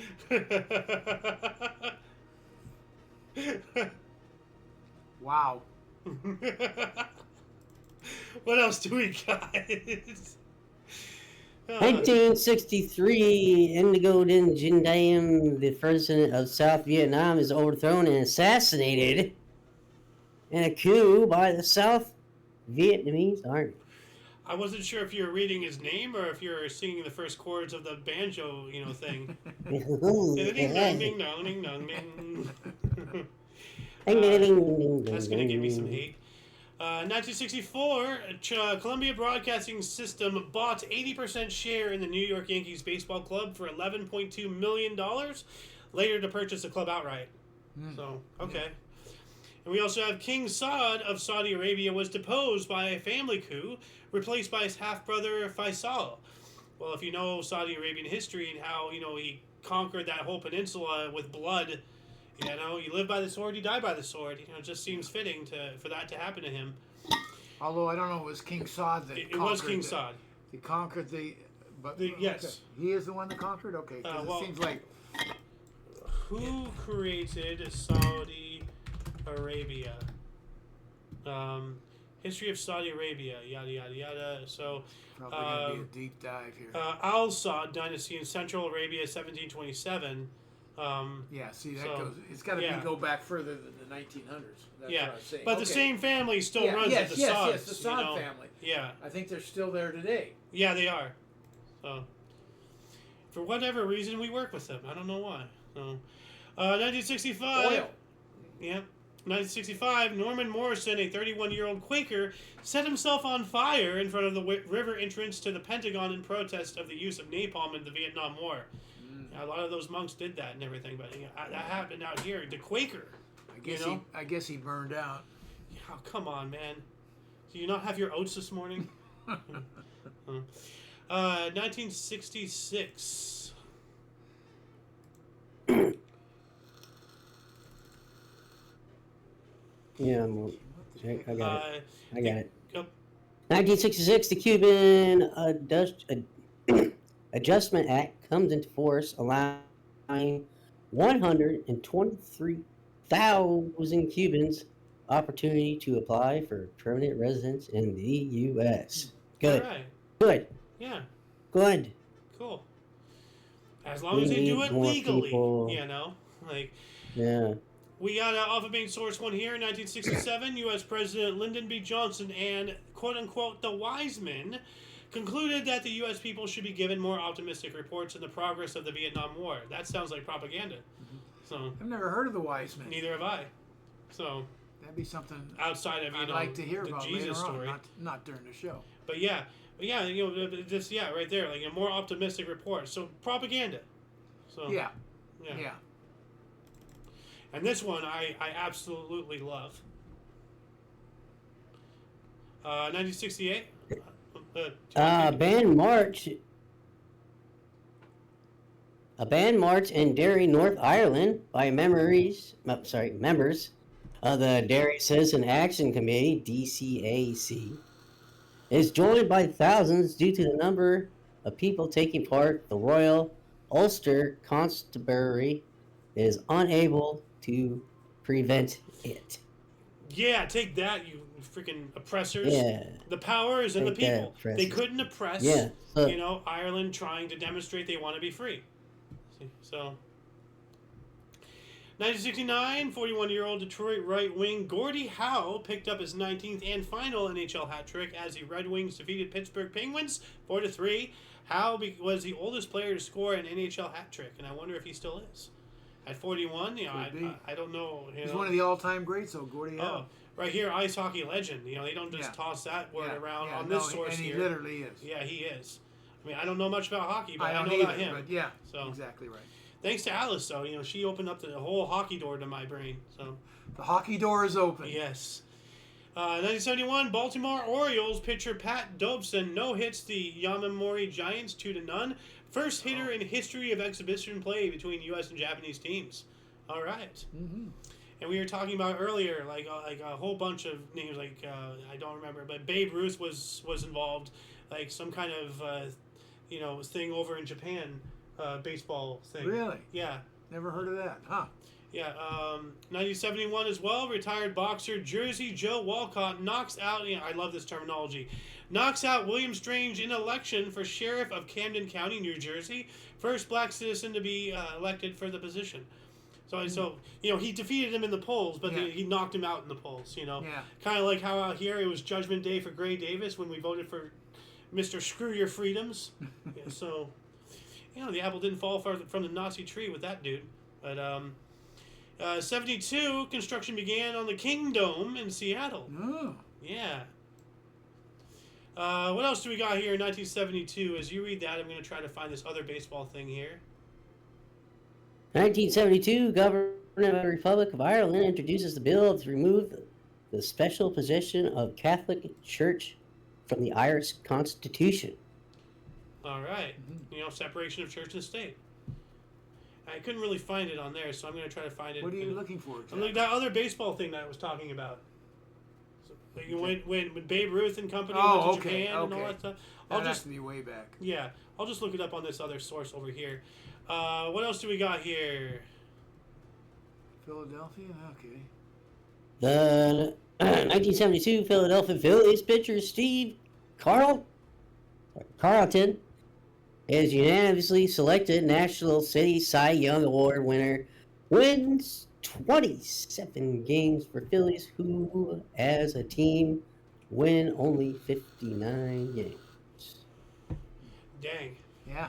Wow. What else do we got? 1963, Indigo Dinh Diem, the president of South Vietnam, is overthrown and assassinated in a coup by the South Vietnamese army. I wasn't sure if you were reading his name or if you were singing the first chords of the banjo, thing. Ding dong, ding dong, ding dong, ding. That's gonna give me some hate. 1964, Columbia Broadcasting System bought 80% share in the New York Yankees baseball club for $11.2 million, later to purchase the club outright. So, okay. And we also have King Saud of Saudi Arabia was deposed by a family coup, replaced by his half-brother Faisal. Well, if you know Saudi Arabian history and how, he conquered that whole peninsula with blood, you live by the sword, you die by the sword. It just seems fitting for that to happen to him. Although I don't know if it was King Saud that it was King Saud. He conquered the... But yes. Okay. He is the one that conquered? Okay. It seems like... Who created Saudi Arabia? History of Saudi Arabia, yada yada yada. So, Probably going to be a deep dive here. Al Saud dynasty in Central Arabia, 1727. Yeah, see, that so, goes. It's got to yeah. go back further than the 1900s. That's Yeah, what I was saying. but the same family still runs yes, it, the yes, Sauds. yes, the Saud family. Yeah. I think they're still there today. Yeah, they are. So, for whatever reason, we work with them. I don't know why. So, 1965. Oil. Yeah. 1965, Norman Morrison, a 31-year-old Quaker, set himself on fire in front of the river entrance to the Pentagon in protest of the use of napalm in the Vietnam War. Yeah, a lot of those monks did that and everything, but that happened out here. The Quaker. I guess he burned out. Yeah, oh, come on, man. Do you not have your oats this morning? 1966. Yeah, I got it. I got it. Yep. 1966, the Cuban Adjustment Act comes into force, allowing 123,000 Cubans opportunity to apply for permanent residence in the U.S. Good. All right. Good. Yeah. Good. Cool. As long We as they do need it more legally, people. like. Yeah. We got an Alpha Bank source one here, 1967. U.S. President Lyndon B. Johnson and quote-unquote the wise men concluded that the U.S. people should be given more optimistic reports in the progress of the Vietnam War. That sounds like propaganda. So I've never heard of the wise men. neither have I. So That'd be something outside of I'd like to hear the about Jesus later story, on, not during the show. but yeah, just right there, like a more optimistic report. So propaganda. So Yeah. And this one I absolutely love. 1968. A band march in Derry, North Ireland by members of the Derry Citizen Action Committee, DCAC, is joined by thousands due to the number of people taking part. The Royal Ulster Constabulary is unable to prevent it. Yeah, take that, you freaking oppressors. Yeah. The power is in the Take that, people. They oppressors. couldn't oppress, Yeah. So, Ireland trying to demonstrate they want to be free. So, 1969, 41-year-old Detroit right-wing Gordie Howe picked up his 19th and final NHL hat trick as the Red Wings defeated Pittsburgh Penguins 4-3. Howe was the oldest player to score an NHL hat trick, and I wonder if he still is. At 41, I don't know. He's one of the all-time greats, though, Gordie Howe. Right here, ice hockey legend. They don't just toss that word around on this source and he here. literally is. Yeah, he is. I mean, I don't know much about hockey, but I don't know either, about him. But yeah, So exactly right. thanks to Alice, though, she opened up the whole hockey door to my brain. So The hockey door is open. yes. 1971, Baltimore Orioles pitcher Pat Dobson no-hits the Yamamori Giants 2-0. First hitter in history of exhibition play between U.S. and Japanese teams. All right. Mm-hmm. And we were talking about earlier, like a whole bunch of names, I don't remember, but Babe Ruth was involved, like some kind of, thing over in Japan, baseball thing. Really? Yeah. Never heard of that, huh? Yeah. 1971 as well, retired boxer Jersey Joe Walcott knocks out, I love this terminology, knocks out William Strange in election for sheriff of Camden County, New Jersey, first black citizen to be elected for the position. So he defeated him in the polls, but he knocked him out in the polls, Yeah. Kind of like how out here it was Judgment Day for Gray Davis when we voted for Mr. Screw Your Freedoms. So, the apple didn't fall far from the Nazi tree with that dude. But, 72, construction began on the King Dome in Seattle. Oh. Yeah. What else do we got here in 1972? As you read that, I'm going to try to find this other baseball thing here. 1972, Government of the Republic of Ireland introduces the bill to remove the special position of Catholic Church from the Irish Constitution. All right. Separation of church and state. I couldn't really find it on there, so I'm going to try to find it. What are you looking for? I'm looking at that other baseball thing that I was talking about. So, when Babe Ruth and company went to Japan and all that stuff. That has to be way back. Yeah, I'll just look it up on this other source over here. What else do we got here? Philadelphia. Okay. The 1972 Philadelphia Phillies pitcher Steve Carlton is unanimously selected National City Cy Young Award winner. Wins 27 games for Phillies, who, as a team, win only 59 games. Dang. Yeah.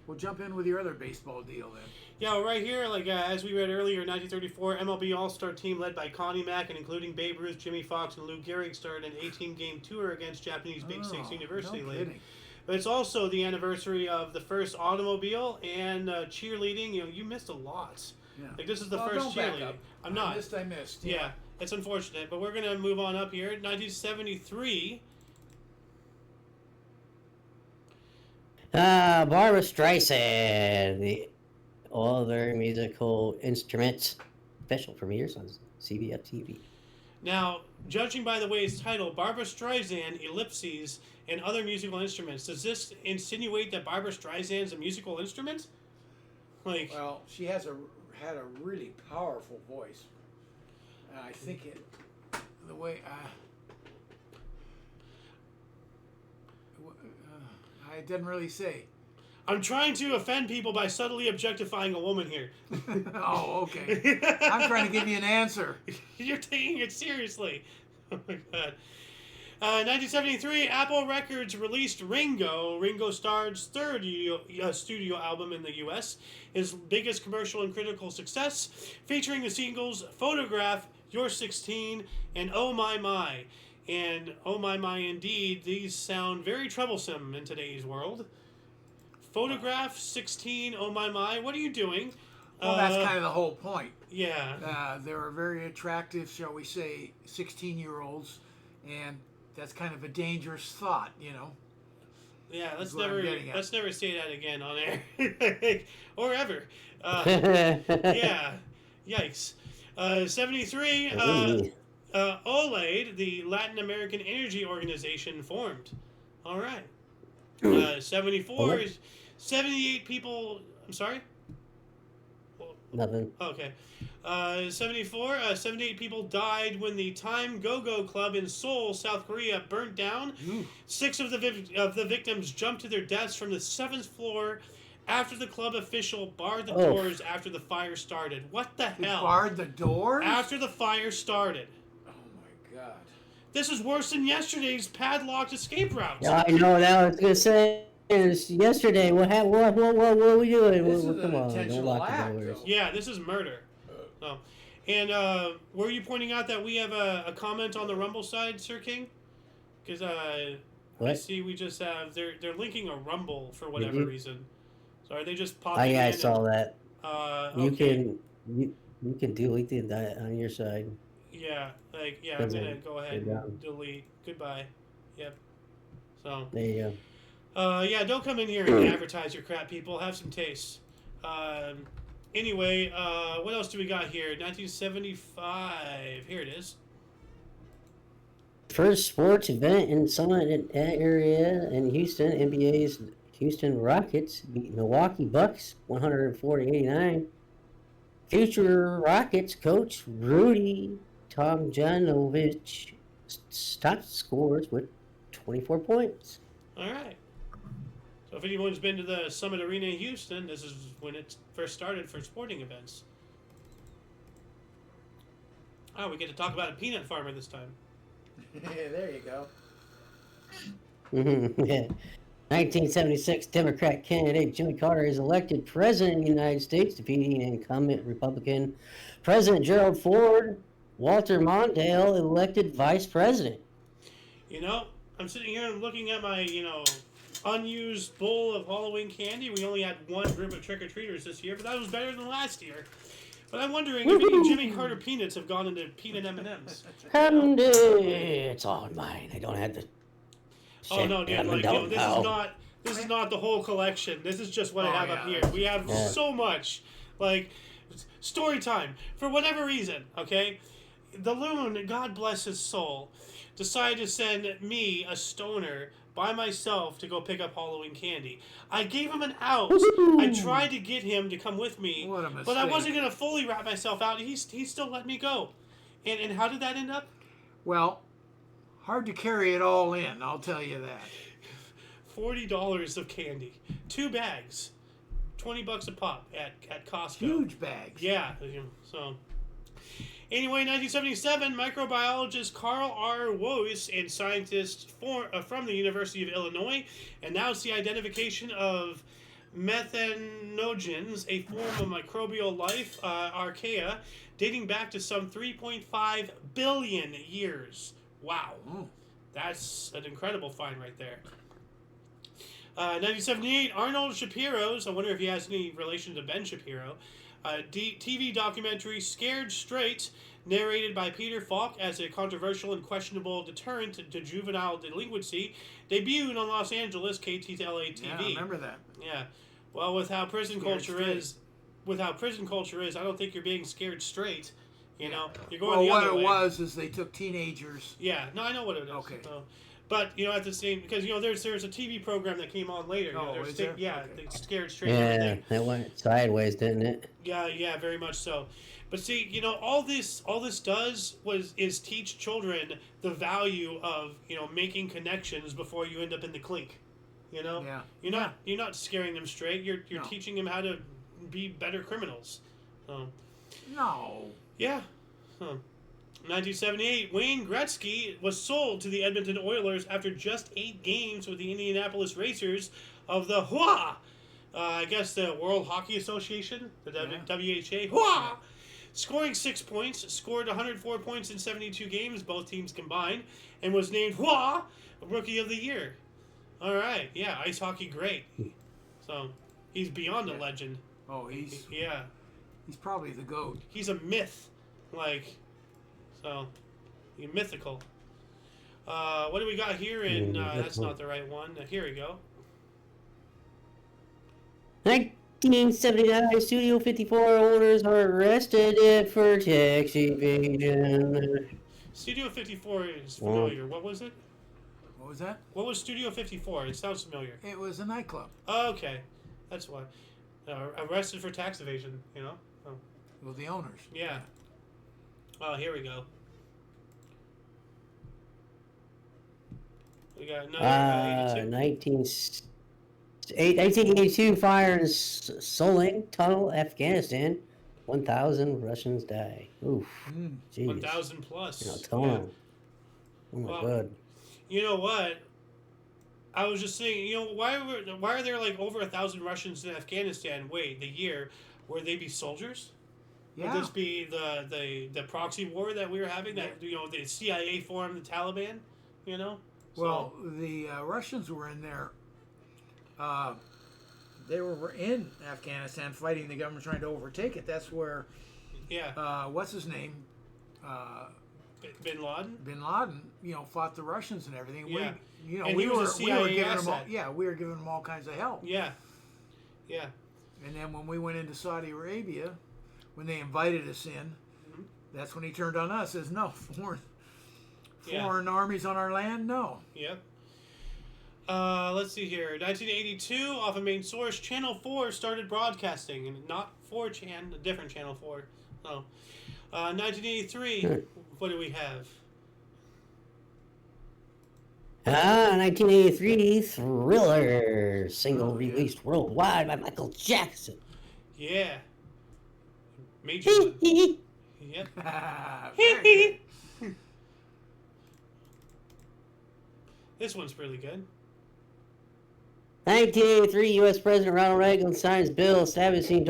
We'll jump in with your other baseball deal then. Yeah, well, right here, like as we read earlier, 1934 MLB All-Star team led by Connie Mack and including Babe Ruth, Jimmy Fox, and Lou Gehrig started an 18-game tour against Japanese Big Six University no League. kidding. But it's also the anniversary of the first automobile and cheerleading. You know, you missed a lot. Yeah. Like this is the Well, first don't back cheerleading. up. I'm not. I missed. Yeah, it's unfortunate, but we're gonna move on up here. 1973. Barbara Streisand, all their musical instruments, special premieres on CBF TV. Now, judging by the way it's titled, Barbara Streisand, Ellipses, and Other Musical Instruments, does this insinuate that Barbara Streisand's a musical instrument? Like, Well, she had a really powerful voice. I think the way I didn't really say. I'm trying to offend people by subtly objectifying a woman here. Oh, okay. I'm trying to give you an answer. You're taking it seriously. Oh my god. 1973, Apple Records released Ringo Starr's third studio album in the U.S., his biggest commercial and critical success, featuring the singles Photograph, You're 16, and Oh My My. And oh my indeed, these sound very troublesome in today's world. Photograph, 16, oh my, what are you doing? Well, that's kind of the whole point. Yeah. There are very attractive, shall we say, 16-year-olds, and that's kind of a dangerous thought, you know. Yeah, let's what I'm never getting at. say that again on air. Or ever. Yeah. Yikes. 73, OLAID, the Latin American Energy Organization, formed. All right. 74 is 78 people. I'm sorry? Nothing. Okay. 78 people died when the Time Go-Go Club in Seoul, South Korea, burnt down. 6 of the victims jumped to their deaths from the 7th floor after the club official barred the doors after the fire started. What the hell? Barred the doors? After the fire started. Oh, my God. This is worse than yesterday's padlocked escape routes. Yeah, I know that. I was gonna say is yesterday. What are we doing? This is an Come on, don't intentional lock the act, doors. though. Yeah, this is murder. Oh. And were you pointing out that we have a comment on the Rumble side, Sir King? Because I What? see we just have they're linking a Rumble for whatever you? reason. So are they just Oh popping yeah, I in saw that. okay. You can delete that on your side. Yeah, I'm Doesn't gonna go ahead go down. and delete. Goodbye. Yep. So There you yeah, don't come in here and advertise your crap, people. Have some taste. Anyway, what else do we got here? 1975. Here it is. go. First sports event in Summit area in Houston. NBA's Houston Rockets beat Milwaukee Bucks 140-89. Future Rockets coach Rudy Tomjanovich top scores with 24 points. All right. So if anyone's been to the Summit Arena in Houston, this is when it first started for sporting events. Oh, we get to talk about a peanut farmer this time. There you go. Yeah. 1976 Democrat candidate Jimmy Carter is elected president of the United States, defeating incumbent Republican President Gerald Ford. Walter Mondale elected vice president. You know, I'm sitting here and looking at my, unused bowl of Halloween candy. We only had one group of trick-or-treaters this year, but that was better than last year. But I'm wondering if any Jimmy Carter peanuts have gone into peanut M&Ms. Candy, it's all mine. I don't have to. Oh no, dude! Like, this is not the whole collection. This is just what I have up here. We have so much, like, story time for whatever reason. Okay, the loon, God bless his soul, decided to send me, a stoner, by myself to go pick up Halloween candy. I gave him an out. I tried to get him to come with me, What a but I mistake. wasn't going to fully rat myself out. He still let me go. And how did that end up? Well, hard to carry it all in, I'll tell you that. $40 of candy. 2 bags. $20 a pop at Costco. Huge bags. Yeah. So, anyway, 1977, microbiologist Carl R. Woese and scientists from the University of Illinois announced the identification of methanogens, a form of microbial life, archaea, dating back to some 3.5 billion years. Wow. That's an incredible find right there. 1978, Arnold Shapiro's, I wonder if he has any relation to Ben Shapiro, TV documentary Scared Straight, narrated by Peter Falk as a controversial and questionable deterrent to juvenile delinquency, debuted on Los Angeles KTLA TV. Yeah, I remember that. Yeah. Well, with how prison culture is, I don't think you're being scared straight. You know, you're going the other way. What it was is they took teenagers. Yeah, no, I know what it is. Okay. So, but at the same, because there's a TV program that came on later. Is there? Yeah, Okay. they Scared Straight. Yeah, that went sideways, didn't it? Yeah, very much so. But see, all this does is teach children the value of making connections before you end up in the clink. Yeah. You're not scaring them straight. You're No. teaching them how to be better criminals. So. No. Yeah. 1978, Wayne Gretzky was sold to the Edmonton Oilers after just 8 games with the Indianapolis Racers of the I guess the World Hockey Association, the WHA. Scoring 6 points, scored 104 points in 72 games, both teams combined, and was named Rookie of the Year. All right, yeah, ice hockey great. So he's beyond a legend. Oh, he's probably the GOAT. He's a myth. You're mythical. What do we got here in, that's not the right one. Here we go. 1979, Studio 54 owners are arrested for tax evasion. Studio 54 is familiar. What was it? What was that? What was Studio 54? It sounds familiar. It was a nightclub. Oh, okay. That's why. Arrested for tax evasion, Oh. Well, the owners. Yeah. Oh, here we go. We got another 1982 fire in Soling Tunnel, Afghanistan. 1,000 Russians die. Oof. Jeez. 1,000 plus. Tunnel. Oh my god. You know what? I was just saying, why are there like over 1,000 Russians in Afghanistan? Wait, the year, would they be soldiers? Yeah. Would this be the proxy war that we were having? That the CIA formed the Taliban. Well, the Russians were in there. They were in Afghanistan fighting the government, trying to overtake it. That's where. Yeah. What's his name? Bin Laden. Bin Laden, fought the Russians and everything. Yeah. We were CIA giving them all. asset. Yeah, we were giving them all kinds of help. Yeah. Yeah. And then when we went into Saudi Arabia, when they invited us in, that's when he turned on us. Says no foreign armies on our land. No. Yep. Let's see here. 1982, off a main source, Channel 4 started broadcasting, and not 4chan, a different Channel 4. Oh. 1983, what do we have? 1983 Thriller, single released worldwide by Michael Jackson. Yeah. Major one. Yep. Very good. This one's really good. 1983, U.S. President Ronald Reagan signs bill establishing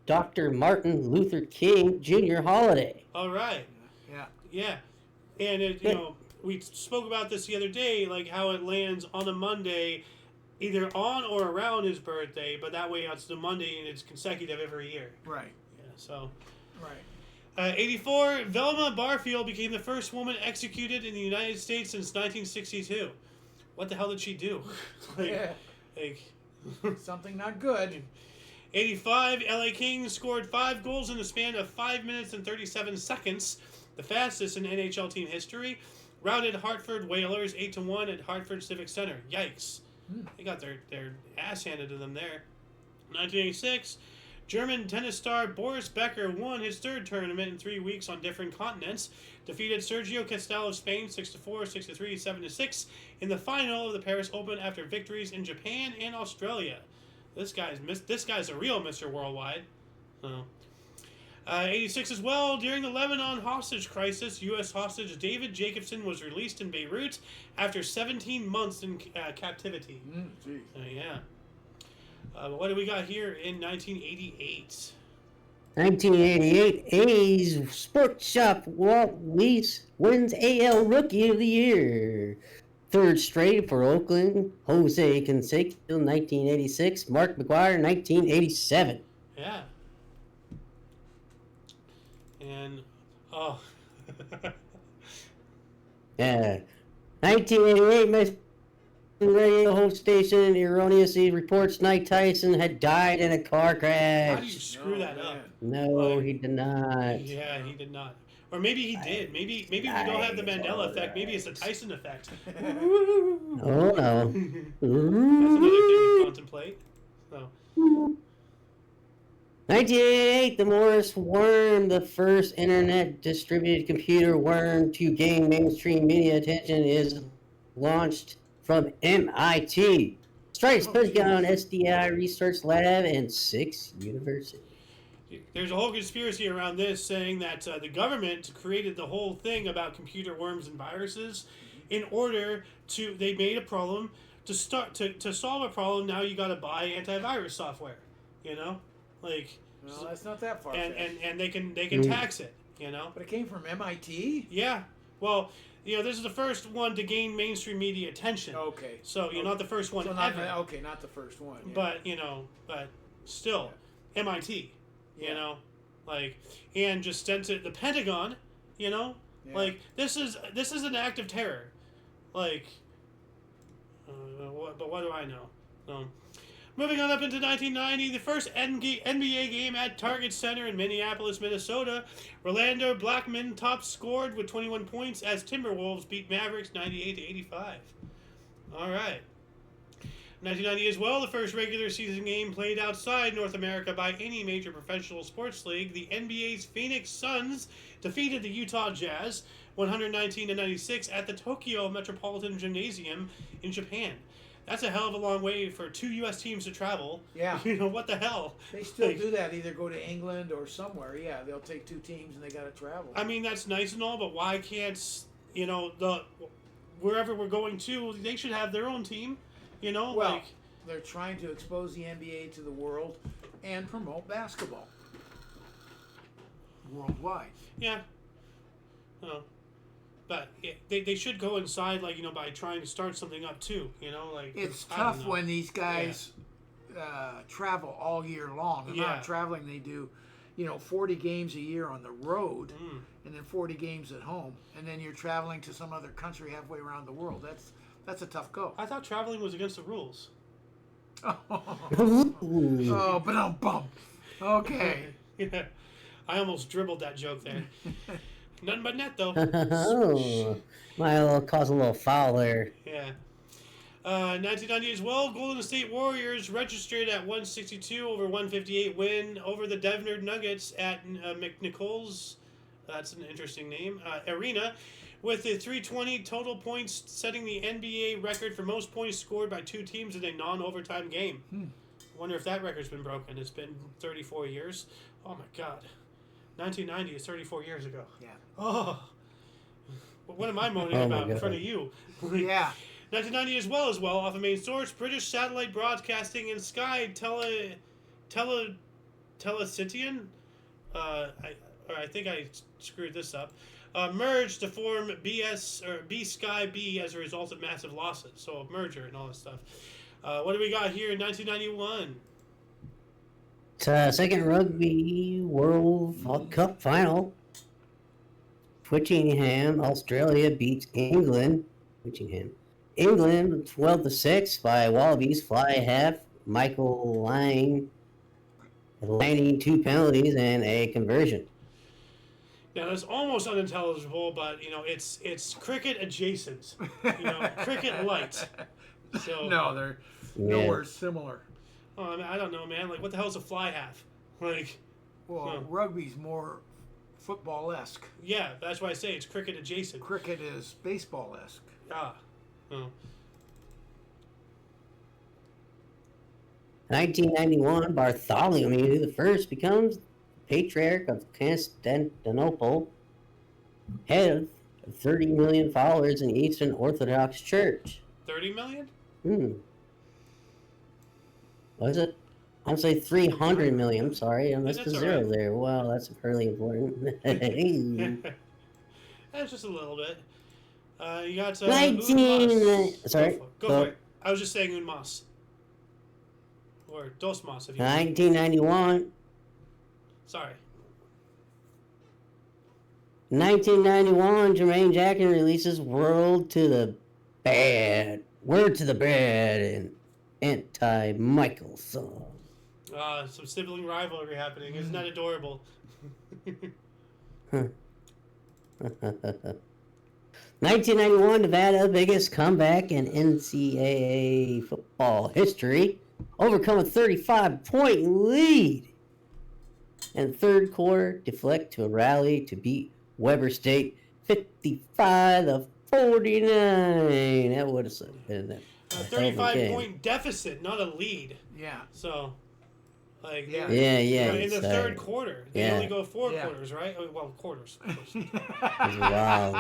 Dr. Martin Luther King Jr. holiday. All right. Yeah. Yeah. And, we spoke about this the other day, like how it lands on a Monday, either on or around his birthday, but that way it's the Monday and it's consecutive every year. Right. Yeah, so. Right. 84, Velma Barfield became the first woman executed in the United States since 1962. What the hell did she do? Something not good. 85, LA Kings scored 5 goals in the span of 5 minutes and 37 seconds, the fastest in NHL team history. routed Hartford Whalers 8-1 at Hartford Civic Center. Yikes. They got their ass handed to them there. 1986, German tennis star Boris Becker won his third tournament in 3 weeks on different continents. Defeated Sergio Castel of Spain 6-4, 6-3, 7-6 in the final of the Paris Open after victories in Japan and Australia. This guy's a real Mr. Worldwide. 86 as well. During the Lebanon hostage crisis, U.S. hostage David Jacobson was released in Beirut after 17 months in captivity. Yeah. What do we got here in 1988? 1988, A's Sports Shop Walt Weiss wins AL Rookie of the Year. Third straight for Oakland. Jose Canseco, 1986. Mark McGwire, 1987. Yeah. And, oh. Yeah. 1988, Mexican radio host station erroneously reports Mike Tyson had died in a car crash. How do you screw that up? No, he did not. Yeah, he did not. Or maybe he did. Maybe we don't have the Mandela effect. Maybe it's the Tyson effect. Oh, no. That's another thing to contemplate. So. 1988, the Morris Worm, the first internet distributed computer worm to gain mainstream media attention, is launched from MIT. Strikes Pentagon, SDI Research Lab, and 6 universities. There's a whole conspiracy around this saying that the government created the whole thing about computer worms and viruses in order to, they made a problem to solve a problem. Now you got to buy antivirus software, you know, like. No, that's not that far. And they can tax it, you know. But it came from MIT. Yeah. Well, you know, this is the first one to gain mainstream media attention. Okay. So you're not the first one ever. Okay, not the first one. Yeah. But but still, MIT. You know, like, and just sent to the Pentagon. You know, like this is an act of terror. Like, but what do I know? Moving on up into 1990, the first NBA game at Target Center in Minneapolis, Minnesota. Rolando Blackman top scored with 21 points as Timberwolves beat Mavericks 98-85. All right. 1990 as well, the first regular season game played outside North America by any major professional sports league. The NBA's Phoenix Suns defeated the Utah Jazz 119-96 at the Tokyo Metropolitan Gymnasium in Japan. That's a hell of a long way for 2 U.S. teams to travel. Yeah. You know, what the hell? They still do that. Either go to England or somewhere. Yeah, they'll take 2 teams and they got to travel. I mean, that's nice and all, but why can't, you know, wherever we're going to, they should have their own team, you know? Well, like, they're trying to expose the NBA to the world and promote basketball worldwide. Yeah. Oh. But they should go inside, like, you know, by trying to start something up too, you know, like. It's tough when these guys travel all year long. They're not traveling. They do, 40 games a year on the road, and then 40 games at home, and then you're traveling to some other country halfway around the world. That's a tough go. I thought traveling was against the rules. Oh, but I'm bummed. Okay. Yeah. I almost dribbled that joke there. Nothing but net, though. Oh, might cause a little foul there. Yeah. 1990 as well, Golden State Warriors registered at 162 over 158 win over the Denver Nuggets at McNichols. That's an interesting name. Arena. With the 320 total points, setting the NBA record for most points scored by 2 teams in a non-overtime game. I wonder if that record's been broken. It's been 34 years. Oh, my God. 1990 is 34 years ago. Yeah. Oh. What am I moaning about in front of you? Yeah. 1990 as well, off a main source, British Satellite Broadcasting and Sky Telecitian, I think I screwed this up, merged to form B Sky B as a result of massive losses. So a merger and all this stuff. What do we got here in 1991? Second Rugby World Cup final. Twickenham, Australia beats England. England 12-6 by Wallabies fly half. Michael Lang lining 2 penalties and a conversion. Now that's almost unintelligible, but it's cricket adjacent. Cricket light. So No, they're Yeah. nowhere similar. I mean, I don't know, man. Like, what the hell is a fly half? Like, Well, rugby's more football-esque. yeah, that's why I say it's cricket adjacent. Cricket is baseball-esque. Ah, oh. 1991, Bartholomew I becomes Patriarch of Constantinople, head of 30 million followers in Eastern Orthodox Church. 30 million? Was it? I'm say 300 million. I'm sorry, I missed that's the all zero right. there. Wow, that's really important. That's just a little bit. You got 19. Unmas. Sorry. Go for it. I was just saying Unmas. Or Dos Mas, if you want. 1991. Sorry. 1991, Jermaine Jackson releases Word to the Bad, and Anti-Michael song. Some sibling rivalry happening. Isn't that adorable? 1991, Nevada, biggest comeback in NCAA football history. Overcome a 35-point lead. And third quarter, deflect to a rally to beat Weber State 55-49. That would have been a 35-point deficit, not a lead. Yeah. So, like, Yeah. Yeah. in the third quarter, they Yeah. only go four Yeah. quarters, right? Well, quarters. Of course. Wow.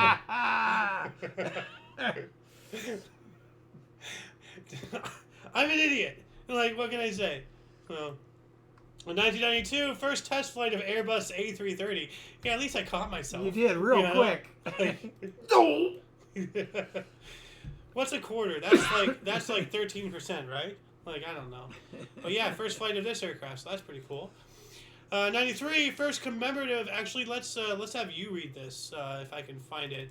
I'm an idiot. Like, what can I say? Well, in 1992, first test flight of Airbus A330. Yeah, at least I caught myself. You did real quick. What's a quarter? That's like 13%, right? Like, I don't know. But yeah, first flight of this aircraft, so that's pretty cool. 93, first commemorative. Actually, let's have you read this if I can find it.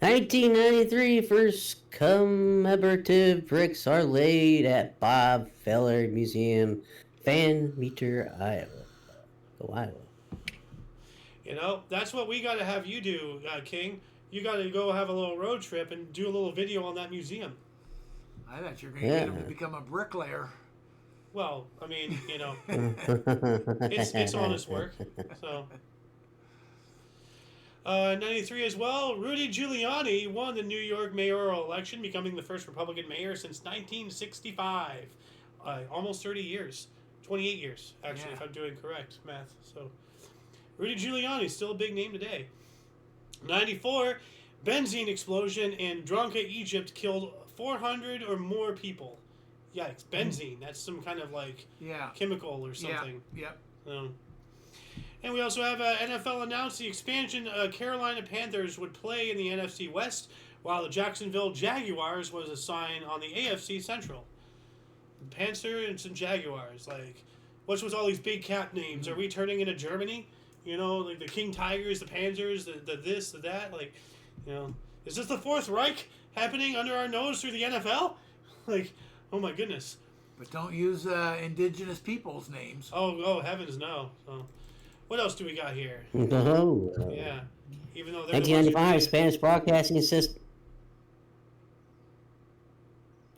1993, first commemorative bricks are laid at Bob Feller Museum, Van Meter, Iowa. Go Iowa. That's what we got to have you do, King. You got to go have a little road trip and do a little video on that museum. I thought you were going to get him to become a bricklayer. Well, I mean, it's honest work. So, 93 as well. Rudy Giuliani won the New York mayoral election, becoming the first Republican mayor since 1965. Almost 30 years. 28 years, actually, if I'm doing correct math. So, Rudy Giuliani, still a big name today. 94, benzene explosion in Dranka, Egypt killed 400 or more people. Yikes, benzene. That's some kind of chemical or something. Yeah. And we also have NFL announced the expansion. Carolina Panthers would play in the NFC West, while the Jacksonville Jaguars was assigned on the AFC Central. Panthers and Jaguars. Like, what's with all these big cap names? Are we turning into Germany? Like the King Tigers, the Panthers, the this, the that. Like, is this the Fourth Reich happening under our nose through the NFL? Like, oh my goodness. But don't use indigenous people's names. Oh heavens no. So, what else do we got here? No. Yeah. Even though 1995, Spanish Broadcasting System.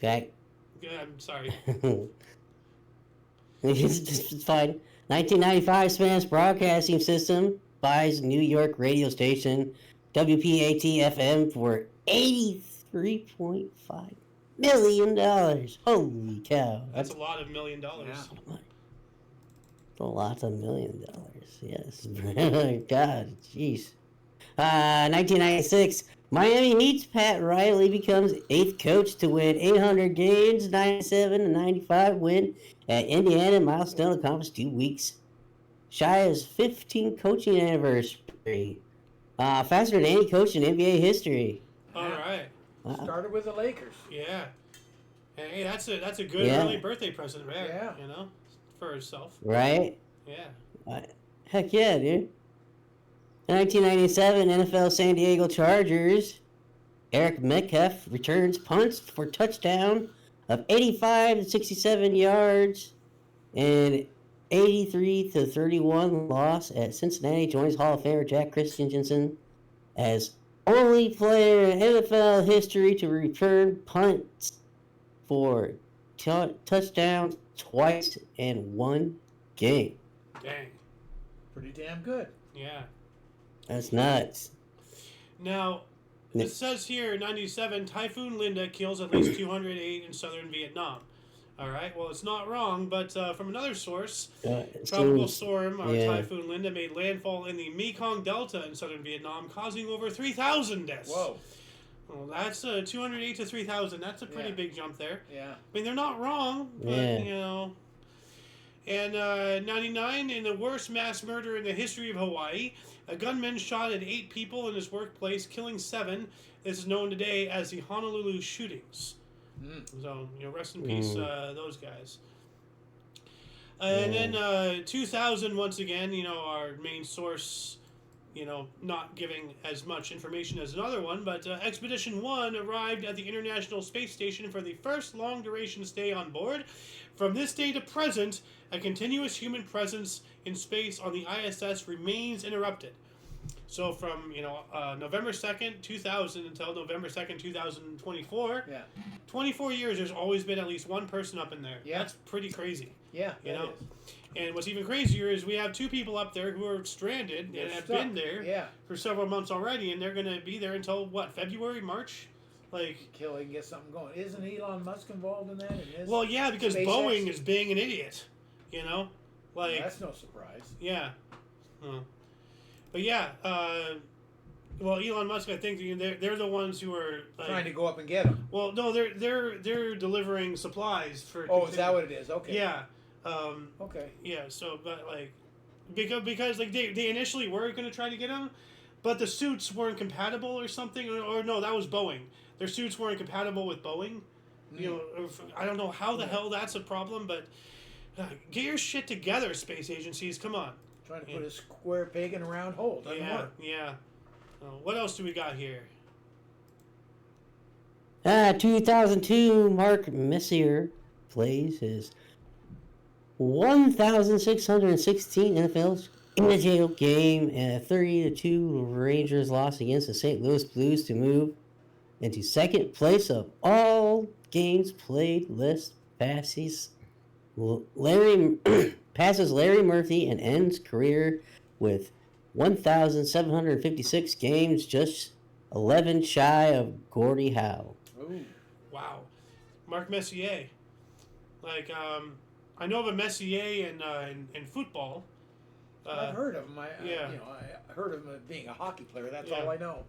Jack. Yeah, I'm sorry. It's fine. 1995, Spanish Broadcasting System buys New York radio station WPAT-FM for $83.5 million. Holy cow. That's a lot of $1 million. Yeah. A lot of $1 million. Yes. God, jeez. 1996, Miami Heat's Pat Riley becomes 8th coach to win 800 games, 97-95 win at Indiana, milestone accomplished 2 weeks. Shia's 15th coaching anniversary. Faster than any coach in NBA history. All right. Started with the Lakers. Yeah. Hey, that's a good early birthday present, right? Yeah. For herself. Right? Yeah. Heck yeah, dude. 1997, NFL San Diego Chargers. Eric Metcalf returns punts for touchdown of 85 to 67 yards. And 83-31 loss at Cincinnati joins Hall of Famer Jack Christensen as only player in NFL history to return punts for touchdowns twice in one game. Dang. Pretty damn good. Yeah. That's nuts. Now, it says here, 97, Typhoon Linda kills at least 208 in southern Vietnam. All right, well, it's not wrong, but from another source, Tropical Storm, or Typhoon Linda, made landfall in the Mekong Delta in southern Vietnam, causing over 3,000 deaths. Whoa. Well, that's 208 to 3,000. That's a pretty big jump there. Yeah. I mean, they're not wrong, but, you know. And 99, in the worst mass murder in the history of Hawaii, a gunman shot at 8 people in his workplace, killing 7. This is known today as the Honolulu shootings. So, you know, rest in peace, those guys. And then 2000, once again, you know, our main source, you know, not giving as much information as another one, but Expedition 1 arrived at the International Space Station for the first long-duration stay on board. From this day to present, a continuous human presence in space on the ISS remains interrupted. So from, you know, November 2nd, 2000 until November 2nd, 2024, 24 years, there's always been at least one person up in there. Yeah. That's pretty crazy. Yeah, you know. is. And what's even crazier is we have 2 people up there who are stranded and have been there for several months already, and they're going to be there until, what, February, March? Like, Kill it and get something going. Isn't Elon Musk involved in that? Well, yeah, because SpaceX? Boeing is being an idiot, you know? Like, well, that's no surprise. Yeah. But yeah, well, Elon Musk, I think they're the ones who are like, trying to go up and get them. Well, no, they're delivering supplies for. Oh, is that what it is? Okay. Yeah. Okay. Yeah. So, but like, because like they initially were going to try to get them, but the suits weren't compatible or something, or no, that was Boeing. Their suits weren't compatible with Boeing. You know, I don't know how the hell that's a problem, but get your shit together, space agencies. Come on. Trying to put a square peg in a round hole. Doesn't work. Yeah. What else do we got here? 2002, Mark Messier plays his 1,616 NFL's in a jail game, and a 30-2 Rangers loss against the St. Louis Blues to move into second place of all games played list passes Larry Murphy and ends career with 1,756 games, just 11 shy of Gordie Howe. Ooh. Wow. Mark Messier. Like, I know of a Messier in football. I've heard of him. I heard of him being a hockey player. That's all I know.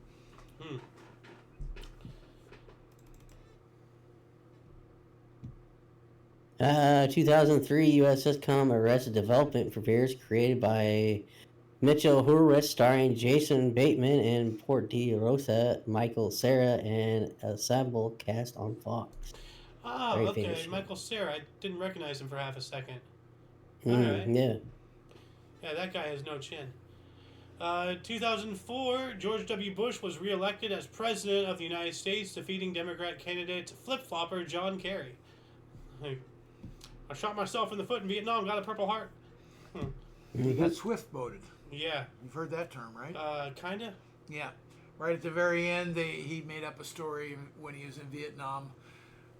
2003 U.S. sitcom Arrested Development prepares, created by Mitchell Hurwitz, starring Jason Bateman and Portia, Michael Cera, and ensemble cast on Fox. Oh, Very okay. famous. Michael Cera. I didn't recognize him for half a second. Right. Yeah. Yeah, that guy has no chin. 2004, George W. Bush was reelected as President of the United States, defeating Democrat candidate flip-flopper John Kerry. I shot myself in the foot in Vietnam, got a Purple Heart. He got swift-boated. Yeah. You've heard that term, right? Kinda. Yeah. Right at the very end, he made up a story when he was in Vietnam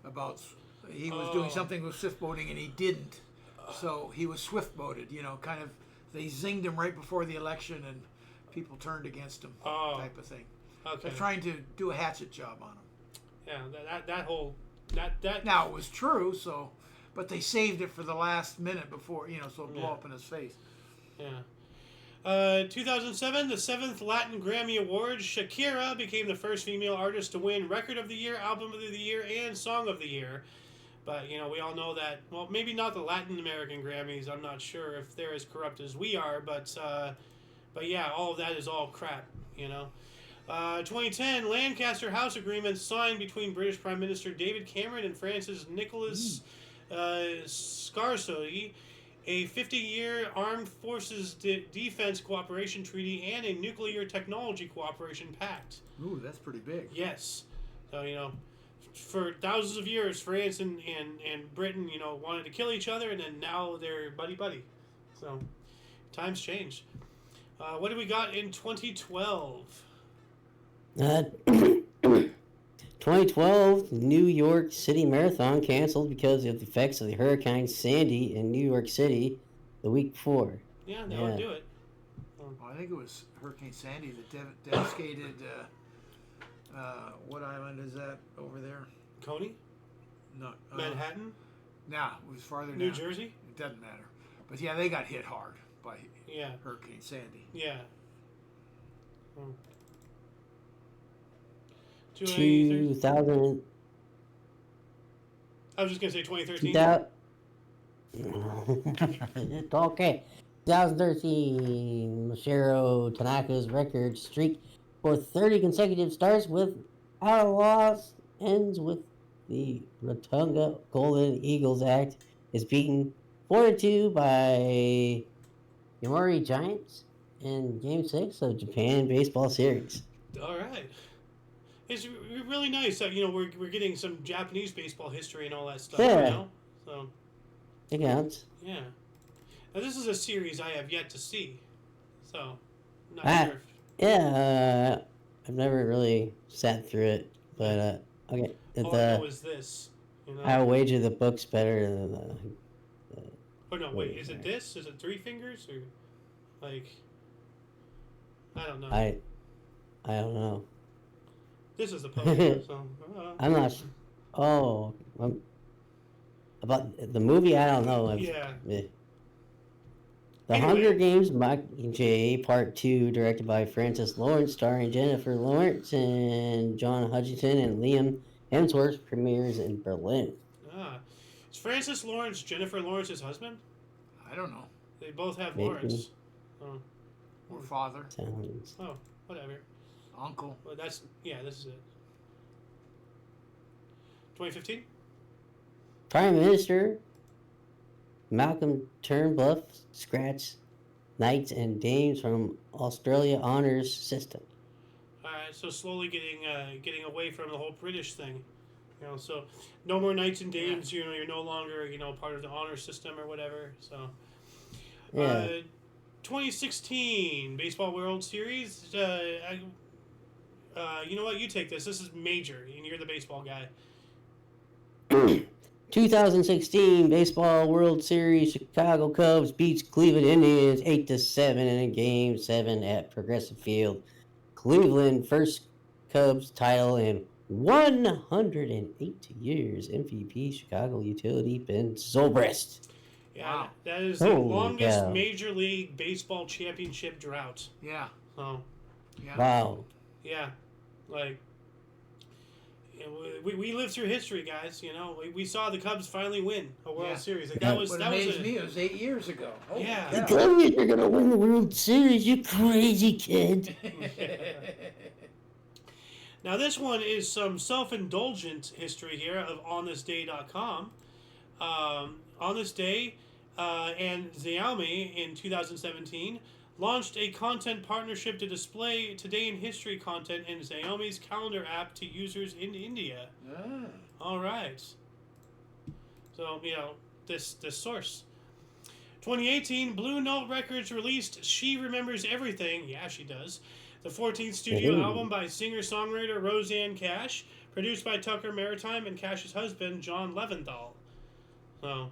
about he was doing something with swift-boating and he didn't. So he was swift-boated, you know, kind of, they zinged him right before the election and people turned against him, type of thing. Okay. They're trying to do a hatchet job on him. Yeah, that whole... That Now, it was true, so... But they saved it for the last minute before, you know, so it blow up in his face. Yeah. 2007, the 7th Latin Grammy Awards, Shakira became the first female artist to win Record of the Year, Album of the Year, and Song of the Year. But, you know, we all know that, well, maybe not the Latin American Grammys. I'm not sure if they're as corrupt as we are, but yeah, all of that is all crap, you know. 2010, Lancaster House Agreement signed between British Prime Minister David Cameron and France's Nicolas Sarkozy, a 50-year armed forces defense cooperation treaty, and a nuclear technology cooperation pact. Ooh, that's pretty big. Yes. So, you know, for thousands of years, France and Britain, you know, wanted to kill each other, and then now they're buddy-buddy. So, times change. What do we got in 2012? 2012 New York City Marathon canceled because of the effects of the Hurricane Sandy in New York City the week before. Yeah, that would do it. Well, I think it was Hurricane Sandy that devastated. What island is that over there? Coney? No, Manhattan? Nah, it was farther New down. Jersey? It doesn't matter. But yeah, they got hit hard by Yeah. Hurricane Sandy. Yeah. 2000. I was just going to say 2013. It's okay. 2013, Mashiro Tanaka's record streak for 30 consecutive starts without a loss ends with the Ratunga Golden Eagles Act is beaten 4-2 by Yomiuri Giants in Game 6 of Japan Baseball Series. All right. It's really nice that, we're getting some Japanese baseball history and all that stuff, Yeah. So, It counts. yeah. Now, this is a series I have yet to see. So, I'm not sure if... Yeah, I've never really sat through it, but okay. All I know is this. I wager the book's better than the. Oh, no, wait. Is it this? Is it Three Fingers? Or, like... I don't know. I don't know. This is the poster, so... I'm not. Oh, about the movie, I don't know. Yeah. The Anyway. Hunger Games Mockingjay Part 2, directed by Francis Lawrence, starring Jennifer Lawrence and John Hutchinson and Liam Hemsworth, premieres in Berlin. Is Francis Lawrence Jennifer Lawrence's husband? I don't know. They both have Maybe. Lawrence. Oh. Or father, Sounds. Oh, whatever. uncle. Well, this is it. 2015? Prime Minister Malcolm Turnbull scratched knights and dames from Australia honors system. All right, so slowly getting away from the whole British thing. So no more knights and dames. You're no longer part of the honor system or whatever. So. Yeah. 2016 Baseball World Series. You know what? You take this. This is major, and you're the baseball guy. 2016 Baseball World Series, Chicago Cubs beats Cleveland Indians 8-7 in a Game 7 at Progressive Field. Cleveland first Cubs title in 108 years. MVP Chicago utility Ben Zobrist. Yeah, Wow. that is the Holy longest cow. Major League Baseball championship drought. Yeah. So, Yeah. Wow. yeah, like we lived through history, guys. We saw the Cubs finally win a World Yeah. Series. Like Yeah. that was What that was amazed me, it was 8 years ago. Holy Yeah. The cow. Cubs are gonna win the World Series, you crazy kid. Now, this one is some self-indulgent history here of onthisday.com. On this day, and Xiaomi in 2017 launched a content partnership to display Today in History content in Xiaomi's calendar app to users in India. Ah. All right. So, this source. 2018, Blue Note Records released She Remembers Everything. Yeah, she does. The 14th studio Ooh. album by singer-songwriter Roseanne Cash, produced by Tucker Maritime and Cash's husband, John Leventhal. So,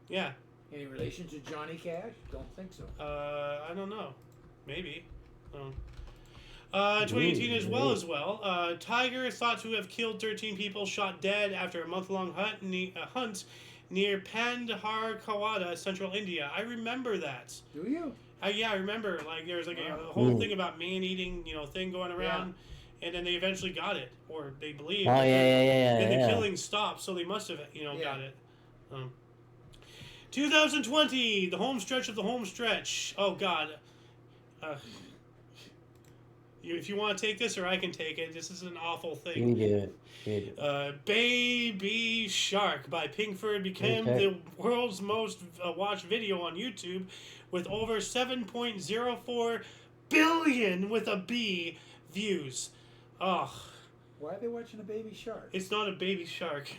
yeah. Any relation to Johnny Cash? Don't think so. I don't know. Maybe. 2018 as well. Tiger thought to have killed 13 people shot dead after a month-long hunt near Pandhar Kawada, central India. I remember that. Do you? Yeah, I remember. Like there was like a whole thing about man-eating, thing going around, and then they eventually got it, or they believe. Oh, yeah. And the killing stopped, so they must have, got it. 2020, the home stretch of the home stretch. Oh God. If you want to take this, or I can take it. This is an awful thing. You do it. Baby Shark by Pinkford became the world's most watched video on YouTube with over 7.04 billion with a B views. Ugh. Why are they watching a baby shark? It's not a baby shark.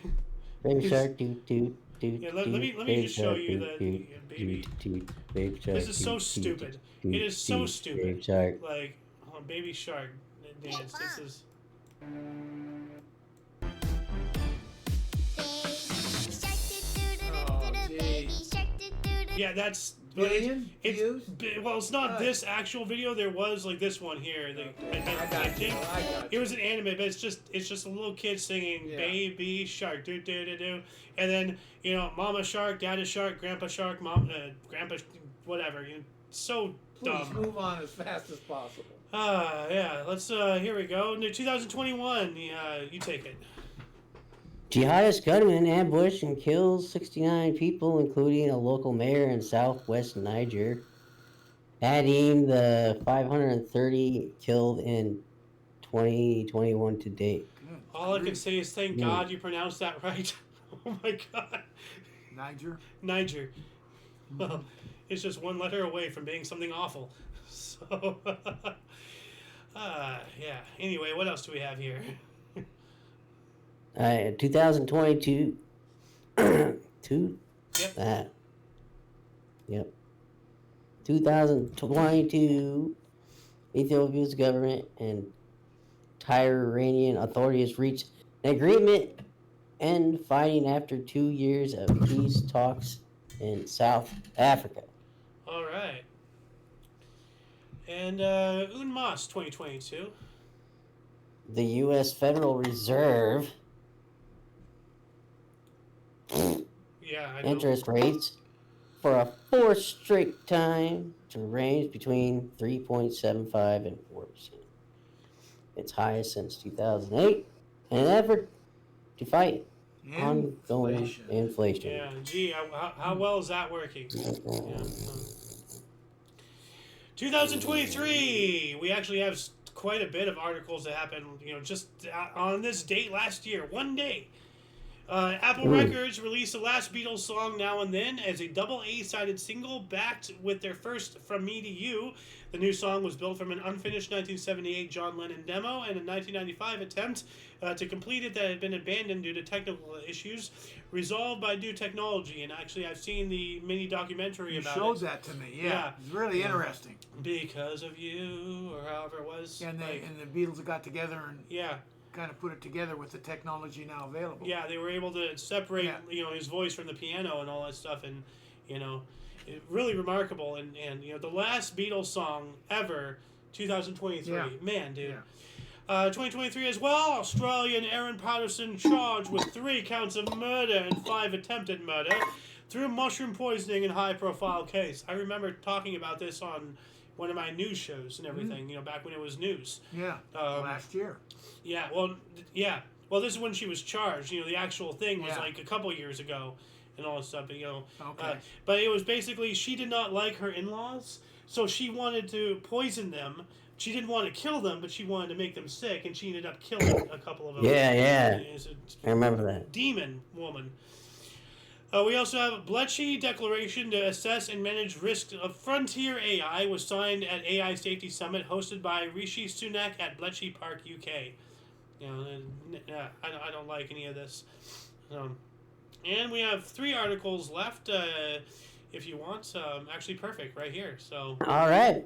Baby Shark, doot doot. Yeah, let me just show you the baby. This is so stupid. It is so stupid. Like, baby shark dance. This is. Yeah, that's. Billion views? Well, it's not this actual video. There was like this one here. I think it was an anime, but it's just a little kid singing "Baby Shark," do do do do, and then Mama Shark, Dada Shark, Grandpa Shark, Grandpa, whatever. So dumb. Please move on as fast as possible. Yeah. Let's. Here we go. 2021. You take it. Jihadist gunman ambushed and kills 69 people, including a local mayor in southwest Niger, adding the 530 killed in 2021 to date. All I can say is thank God you pronounced that right. Oh my God. Niger. Well, it's just one letter away from being something awful. So, yeah. Anyway, what else do we have here? 2022. Yep. 2022. Ethiopia's government and Iranian authorities reached an agreement and fighting after 2 years of peace talks in South Africa. All right. And UNMAS 2022. The U.S. Federal Reserve interest rates for a fourth straight time to range between 3.75 and 4%. Its highest since 2008, in an effort to fight ongoing inflation. Yeah, gee, how well is that working? Yeah. 2023, we actually have quite a bit of articles that happened, just on this date last year, one day. Apple Records released the last Beatles song Now and Then as a double A-sided single backed with their first From Me to You. The new song was built from an unfinished 1978 John Lennon demo and a 1995 attempt to complete it that had been abandoned due to technical issues resolved by new technology. And actually, I've seen the mini documentary about it. You showed that to me, yeah. It's really interesting. Because of You, or however it was. And the Beatles got together and kind of put it together with the technology now available. Yeah, they were able to separate, his voice from the piano and all that stuff, and really remarkable. And the last Beatles song ever, 2023. Yeah. Man, dude. Yeah. 2023 as well. Australian Aaron Patterson charged with 3 counts of murder and 5 attempted murder through mushroom poisoning in high-profile case. I remember talking about this on one of my news shows and everything. Back when it was news. Yeah. Last year. Yeah, well, this is when she was charged. The actual thing was like a couple years ago and all this stuff. Okay. But it was basically she did not like her in-laws, so she wanted to poison them. She didn't want to kill them, but she wanted to make them sick, and she ended up killing a couple of them. Yeah. I remember that. Demon woman. We also have a Bletchley Declaration to Assess and Manage Risks of Frontier AI was signed at AI Safety Summit hosted by Rishi Sunak at Bletchley Park, UK. I don't like any of this. And we have 3 articles left, if you want. Actually, perfect right here. So. All right.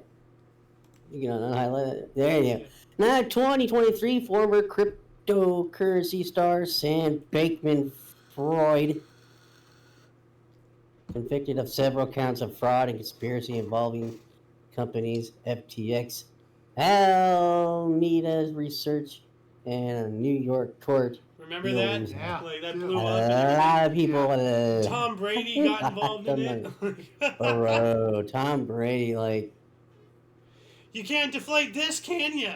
You can highlight it. There you go. Now, 2023 former cryptocurrency star Sam Bankman-Fried, convicted of several counts of fraud and conspiracy involving companies FTX, Alameda Research, and a New York court. Remember that? Yeah. Like, that blew up. A lot of people. Tom Brady got involved in it. Bro, Tom Brady, like. You can't deflate this, can you?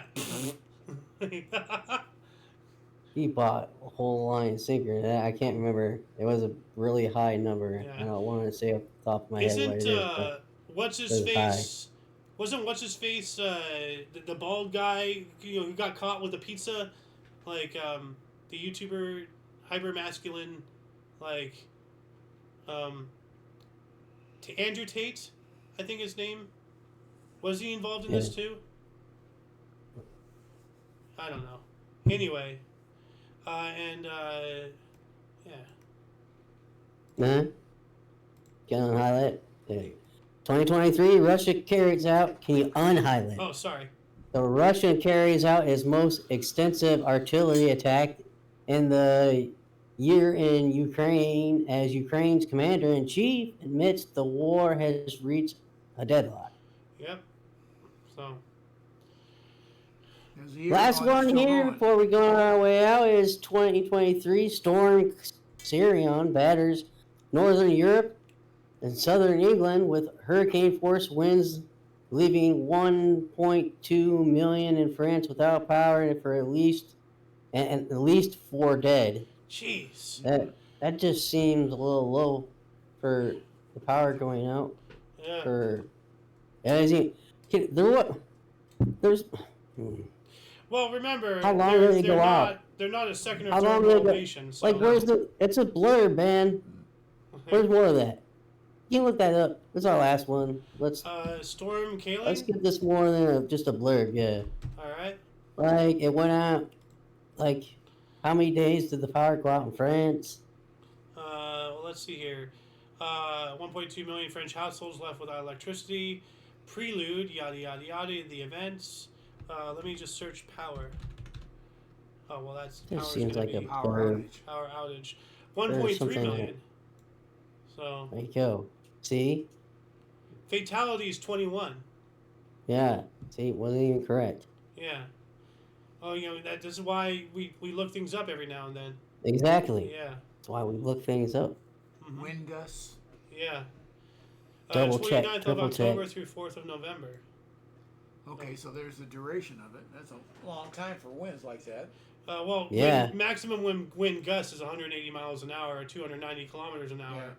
He bought a whole line sinker. I can't remember. It was a really high number. Yeah. I don't want to say off the top of my head what it is. What's his face? Wasn't what's his face the bald guy who got caught with a pizza, like the YouTuber hyper masculine, like Andrew Tate, I think his name. Was he involved in this too? I don't know. Anyway, Nah. Can you unhighlight? There you go. 2023, Russia carries out. Can you unhighlight? Oh, sorry. The Russia carries out its most extensive artillery attack in the year in Ukraine as Ukraine's commander-in-chief admits the war has reached a deadlock. Yep. So. There's a year Last going, it's one still here going. before we go on our way out is 2023 Storm Sirion batters northern Europe and southern England with hurricane force winds, leaving 1.2 million in France without power and for at least 4 dead. Jeez. That just seems a little low for the power going out. Yeah. For as there's. Well, remember, How long will they go out? They're not a second or How long third will world they go? nation. So. Like, where's the? It's a blur, man. Where's more of that? You can look that up. This is our last one. Let's Storm Kaling? let's get this more than just a blurb. Yeah. All right. Like it went out. Like, how many days did the power go out in France? Well, let's see here. 1.2 million French households left without electricity. Prelude, yada yada yada. The events. Let me just search power. Oh well, that's. This seems like a Power blurb. outage. Power outage. 1.3 something million. like- So There you go. See? fatalities 21. Yeah. See, it wasn't even correct. Yeah. Oh, this is why we look things up every now and then. Exactly. Yeah. That's why we look things up. Mhm. Wind gusts. Yeah. Double check, 29th of triple October check. through 4th of November. Okay, so there's the duration of it. That's a long time for winds like that. Well, Yeah. maximum wind gust is 180 miles an hour or 290 kilometers an hour.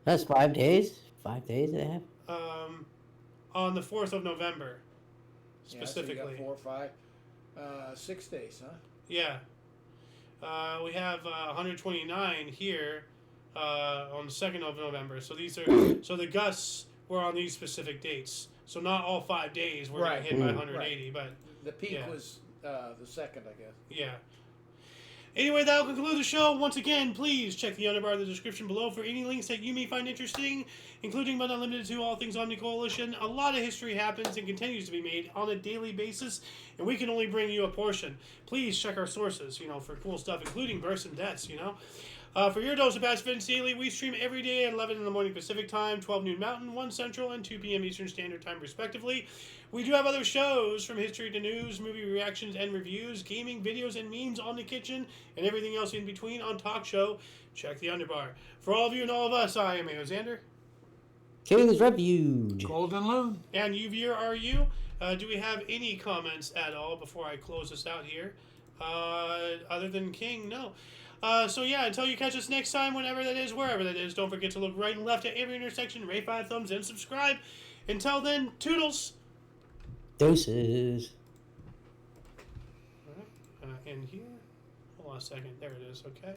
That's 5 days. 5 days and a half. On the 4th of November, Yeah, so specifically. you got 4 or 5, 6 days, huh? Yeah. We have 129 here on the 2nd of November. So these are so the gusts were on these specific dates. So not all 5 days were Right. hit by 180, but The peak Yeah. was the 2nd, I guess. yeah. Anyway, that will conclude the show. Once again, please check the underbar of the description below for any links that you may find interesting, including but not limited to all things Omni Coalition. A lot of history happens and continues to be made on a daily basis, and we can only bring you a portion. Please check our sources, for cool stuff, including births and deaths, For your dose of Past Events Daily, we stream every day at 11 in the morning Pacific Time, 12 noon Mountain, 1 Central, and 2 p.m. Eastern Standard Time, respectively. We do have other shows, from history to news, movie reactions and reviews, gaming, videos, and memes on the kitchen, and everything else in between on Talk Show. Check the underbar. For all of you and all of us, I am Xander. King's Refuge. Golden Loon. And you, are you? Do we have any comments at all before I close this out here? Other than King, no. So yeah, until you catch us next time, whenever that is, wherever that is, don't forget to look right and left at every intersection, rate 5 thumbs, and subscribe. Until then, toodles! Doses. All right, and here, hold on a second, there it is, okay.